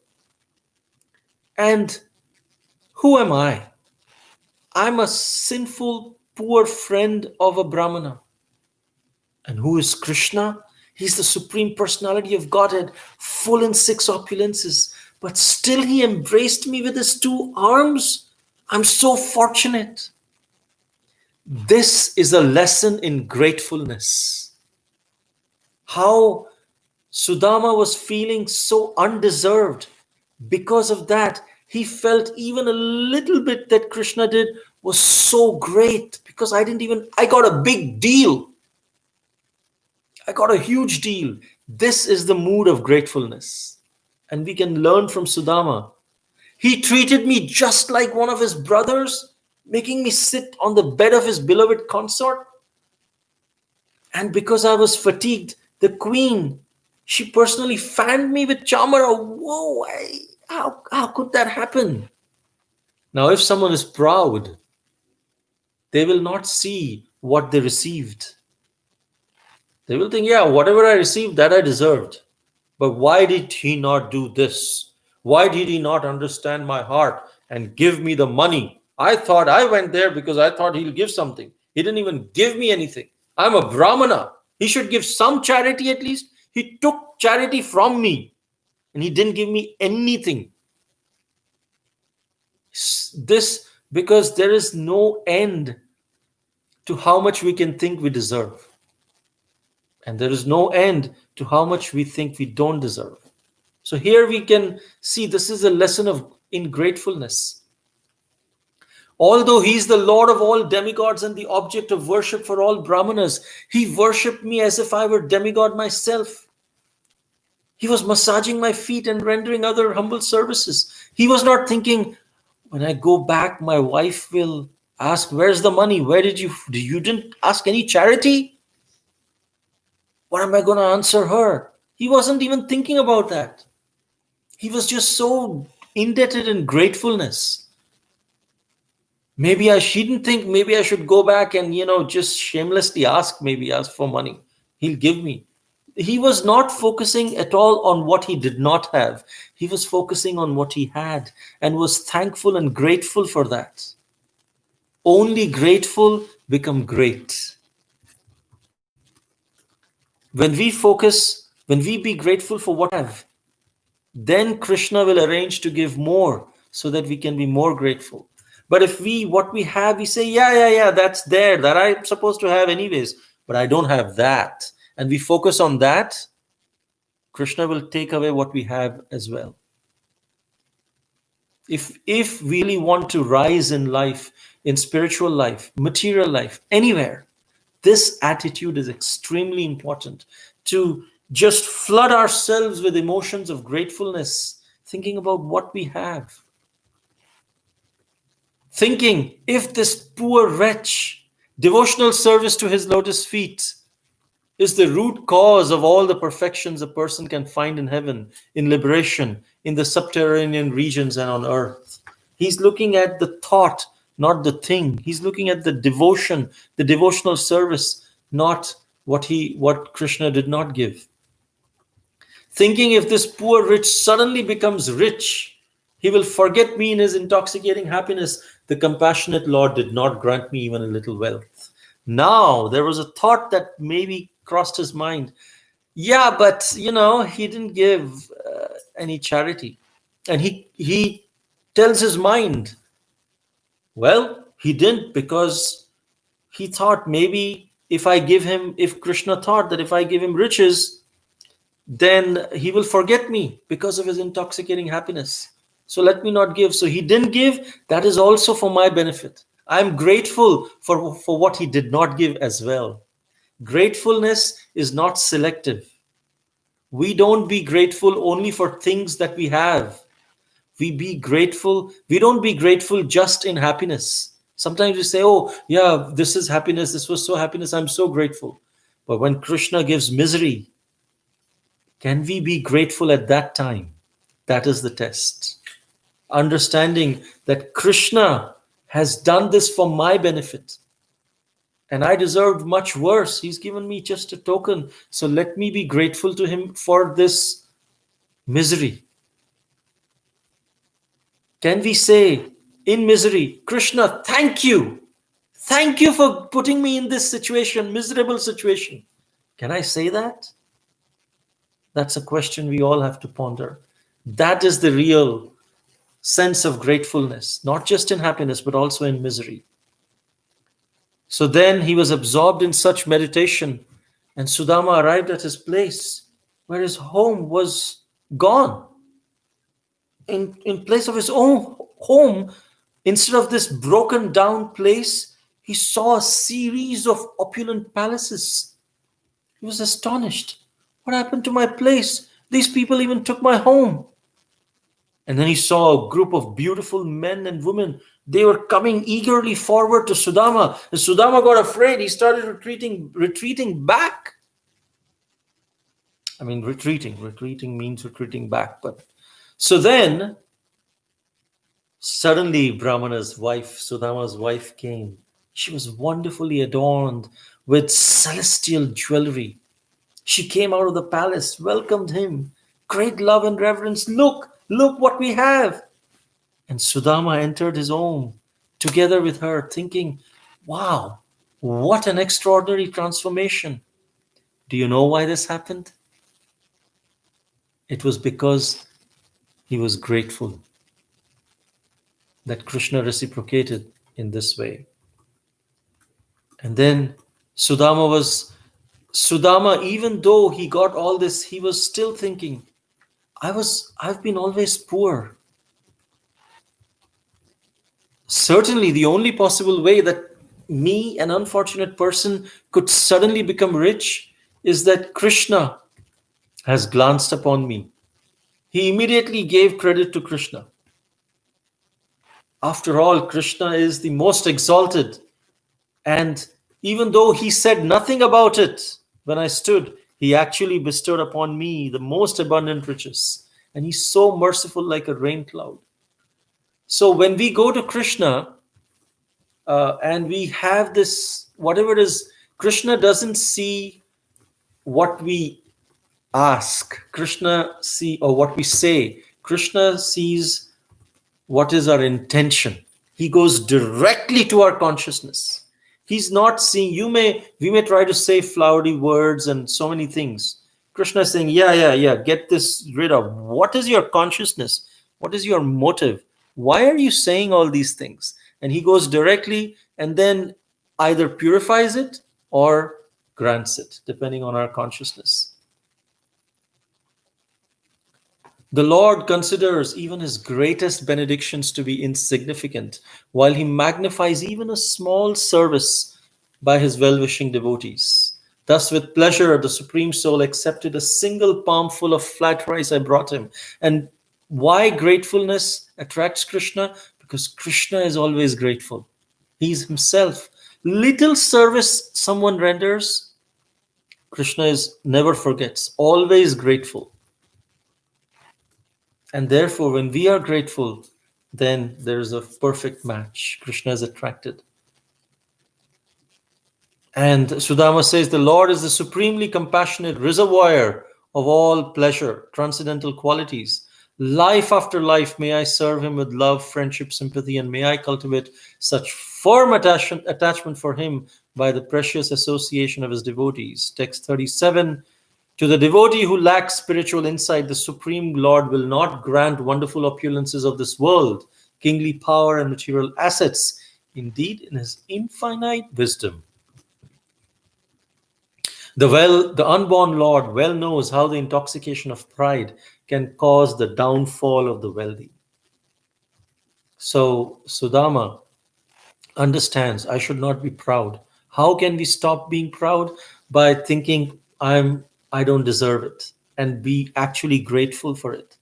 S1: And who am I? I'm a sinful, poor friend of a Brahmana. And who is Krishna? He's the Supreme Personality of Godhead, full in 6 opulences. But still he embraced me with his 2 arms. I'm so fortunate. This is a lesson in gratefulness. How Sudama was feeling so undeserved. Because of that, he felt even a little bit that Krishna did was so great, because I got a big deal. I got a huge deal. This is the mood of gratefulness. And we can learn from Sudama. He treated me just like one of his brothers, making me sit on the bed of his beloved consort. And because I was fatigued, the queen, she personally fanned me with chamara. Whoa, how could that happen? Now, if someone is proud, they will not see what they received. They will think, yeah, whatever I received, that I deserved. But why did he not do this? Why did he not understand my heart and give me the money? I thought I went there because I thought he'll give something. He didn't even give me anything. I'm a Brahmana. He should give some charity at least. He took charity from me and he didn't give me anything. This because there is no end to how much we can think we deserve. And there is no end to how much we think we don't deserve. So here we can see this is a lesson in gratefulness. Although he is the Lord of all demigods and the object of worship for all Brahmanas, he worshipped me as if I were demigod myself. He was massaging my feet and rendering other humble services. He was not thinking, when I go back, my wife will ask, where's the money? You didn't ask any charity? What am I going to answer her? He wasn't even thinking about that. He was just so indebted in gratefulness. She didn't think maybe I should go back and, just shamelessly ask for money. He'll give me. He was not focusing at all on what he did not have. He was focusing on what he had and was thankful and grateful for that. Only grateful become great. When we be grateful for what we have, then Krishna will arrange to give more so that we can be more grateful. But if what we have, we say, yeah, that's there, that I'm supposed to have anyways, but I don't have that. And we focus on that, Krishna will take away what we have as well. If we really want to rise in life, in spiritual life, material life, anywhere, this attitude is extremely important, to just flood ourselves with emotions of gratefulness, thinking about what we have. Thinking, if this poor wretch, devotional service to his lotus feet is the root cause of all the perfections a person can find in heaven, in liberation, in the subterranean regions and on earth. He's looking at the thought, not the thing. He's looking at the devotion, the devotional service, not what Krishna did not give. Thinking, if this poor rich suddenly becomes rich, he will forget me in his intoxicating happiness. The compassionate Lord did not grant me even a little wealth. Now, there was a thought that maybe crossed his mind. Yeah, but, he didn't give any charity. And he tells his mind, well, he didn't, because he thought maybe if Krishna thought that if I give him riches, then he will forget me because of his intoxicating happiness. So let me not give. So he didn't give. That is also for my benefit. I'm grateful for what he did not give as well. Gratefulness is not selective. We don't be grateful only for things that we have. We don't be grateful just in happiness. Sometimes we say, oh, yeah, this is happiness. This was so happiness. I'm so grateful. But when Krishna gives misery, can we be grateful at that time? That is the test. Understanding that Krishna has done this for my benefit, and I deserved much worse. He's given me just a token. So let me be grateful to him for this misery. Can we say in misery, Krishna, thank you. Thank you for putting me in this situation, miserable situation. Can I say that? That's a question we all have to ponder. That is the real sense of gratefulness, not just in happiness, but also in misery. So then he was absorbed in such meditation, and Sudama arrived at his place where his home was gone. In place of his own home, instead of this broken down place, he saw a series of opulent palaces. He was astonished. What happened to my place? These people even took my home. And then he saw a group of beautiful men and women. They were coming eagerly forward to Sudama. And Sudama got afraid. He started retreating back. I mean, retreating means retreating back. But so then, suddenly Brahmana's wife, Sudama's wife, came. She was wonderfully adorned with celestial jewelry. She came out of the palace, welcomed him, great love and reverence. Look what we have. And Sudama entered his home together with her, thinking, wow, what an extraordinary transformation. Do you know why this happened? It was because he was grateful that Krishna reciprocated in this way. And then Sudama, even though he got all this, he was still thinking, I've been always poor. Certainly, the only possible way that me, an unfortunate person, could suddenly become rich is that Krishna has glanced upon me. He immediately gave credit to Krishna. After all, Krishna is the most exalted. And even though he said nothing about it when I stood, he actually bestowed upon me the most abundant riches. And he's so merciful, like a rain cloud. So when we go to Krishna, and we have this, whatever it is, Krishna doesn't see what we ask. Krishna see, or what we say. Krishna sees what is our intention. He goes directly to our consciousness. He's not seeing, we may try to say flowery words and so many things. Krishna is saying, yeah, get this rid of. What is your consciousness? What is your motive? Why are you saying all these things? And he goes directly and then either purifies it or grants it, depending on our consciousness. The Lord considers even his greatest benedictions to be insignificant, while he magnifies even a small service by his well-wishing devotees. Thus, with pleasure, the Supreme Soul accepted a single palmful of flat rice I brought him. And why gratefulness attracts Krishna? Because Krishna is always grateful. He's himself. Little service someone renders, Krishna is never forgets, always grateful. And therefore, when we are grateful, then there is a perfect match. Krishna is attracted. And Sudama says, the Lord is the supremely compassionate reservoir of all pleasure, transcendental qualities. Life after life, may I serve him with love, friendship, sympathy, and may I cultivate such firm attachment for him by the precious association of his devotees. Text 37. To the devotee who lacks spiritual insight, the Supreme Lord will not grant wonderful opulences of this world, kingly power and material assets. Indeed, in his infinite wisdom, the unborn Lord well knows how the intoxication of pride can cause the downfall of the wealthy. So Sudama understands, I should not be proud. How can we stop being proud? By thinking, I don't deserve it, and be actually grateful for it.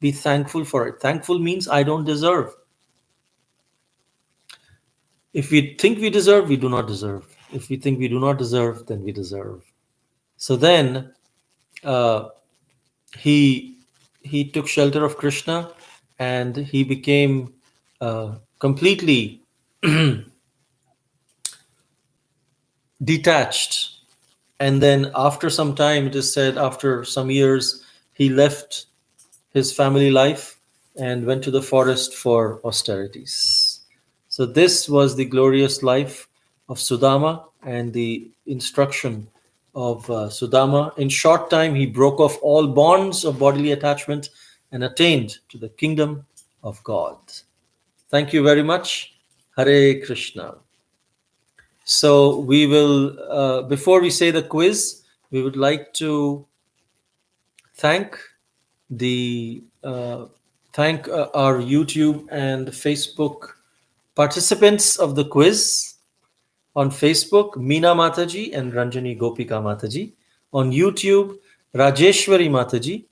S1: Be thankful for it. Thankful means I don't deserve. If we think we deserve, we do not deserve. If we think we do not deserve, then we deserve. So then he took shelter of Krishna, and he became completely detached. And then after some time, it is said, after some years, he left his family life and went to the forest for austerities. So this was the glorious life of Sudama and the instruction of Sudama. In short time, he broke off all bonds of bodily attachment and attained to the kingdom of God. Thank you very much. Hare Krishna. So we will, before we say the quiz, we would like to thank our YouTube and Facebook participants of the quiz. On Facebook, Meena Mataji and Ranjani Gopika Mataji. On YouTube, Rajeshwari Mataji,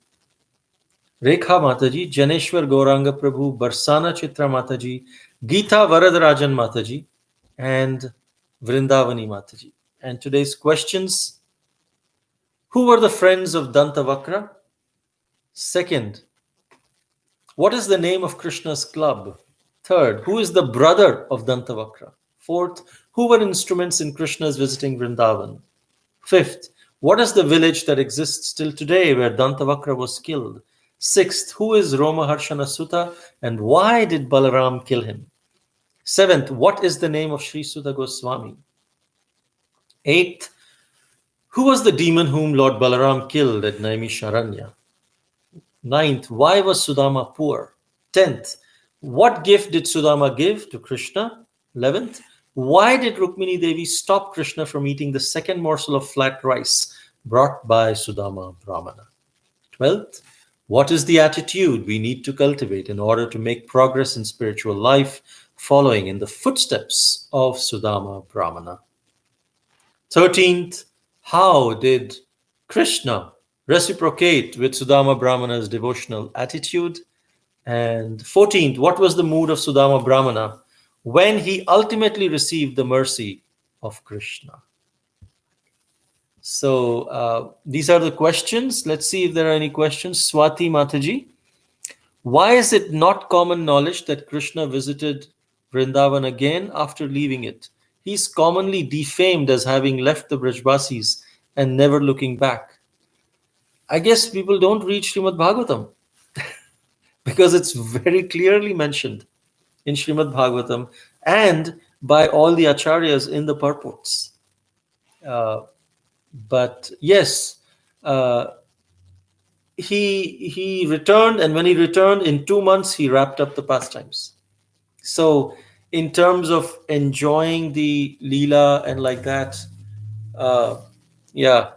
S1: Rekha Mataji, Janeshwar Gauranga Prabhu, Barsana Chitra Mataji, Geeta Varadarajan Mataji, and Vrindavani Mataji. And today's questions: who were the friends of Dantavakra? Second, what is the name of Krishna's club? Third, who is the brother of Dantavakra? Fourth, who were instruments in Krishna's visiting Vrindavan? Fifth, what is the village that exists till today where Dantavakra was killed? Sixth, who is Romaharṣaṇa Sutta and why did Balarāma kill him? Seventh, what is the name of Sri Sudha Goswami? Eighth, who was the demon whom Lord Balarāma killed at Naimisharanya? Ninth, why was Sudama poor? 10th, what gift did Sudama give to Krishna? 11th, why did Rukmini Devi stop Krishna from eating the second morsel of flat rice brought by Sudama Brahmana? 12th, what is the attitude we need to cultivate in order to make progress in spiritual life, following in the footsteps of Sudama Brahmana? 13th, how did Krishna reciprocate with Sudama Brahmana's devotional attitude? And 14th, what was the mood of Sudama Brahmana when he ultimately received the mercy of Krishna? So these are the questions. Let's see if there are any questions. Swati Mataji, why is it not common knowledge that Krishna visited Vrindavan again after leaving it. He is commonly defamed as having left the Brajbasis and never looking back. I guess people don't read Srimad Bhagavatam because it's very clearly mentioned in Srimad Bhagavatam and by all the acharyas in the purports. But yes, uh, he returned, and when he returned in 2 months, he wrapped up the pastimes. So, in terms of enjoying the Leela and like that, uh, yeah,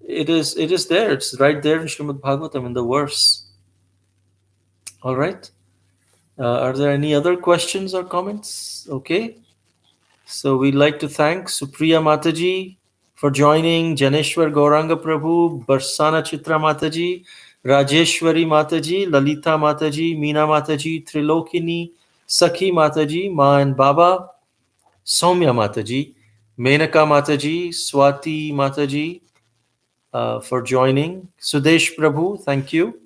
S1: it is there. It's right there in Srimad Bhagavatam in the verse. All right. Are there any other questions or comments? Okay. So we'd like to thank Supriya Mataji for joining, Janeshwar Gauranga Prabhu, Barsana Chitra Mataji, Rajeshwari Mataji, Lalita Mataji, Meena Mataji, Trilokini, Sakhi Mataji, Ma and Baba, Soumya Mataji, Menaka Mataji, Swati Mataji for joining, Sudesh Prabhu, thank you,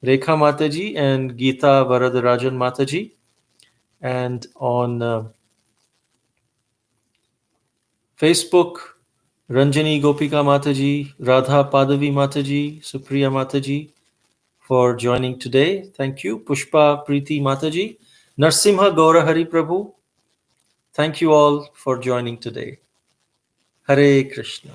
S1: Rekha Mataji, and Geeta Varadarajan Mataji. And on Facebook, Ranjani Gopika Mataji, Radha Padavi Mataji, Supriya Mataji for joining today. Thank you. Pushpa Preeti Mataji, Narsimha Gaura Hari Prabhu. Thank you all for joining today. Hare Krishna.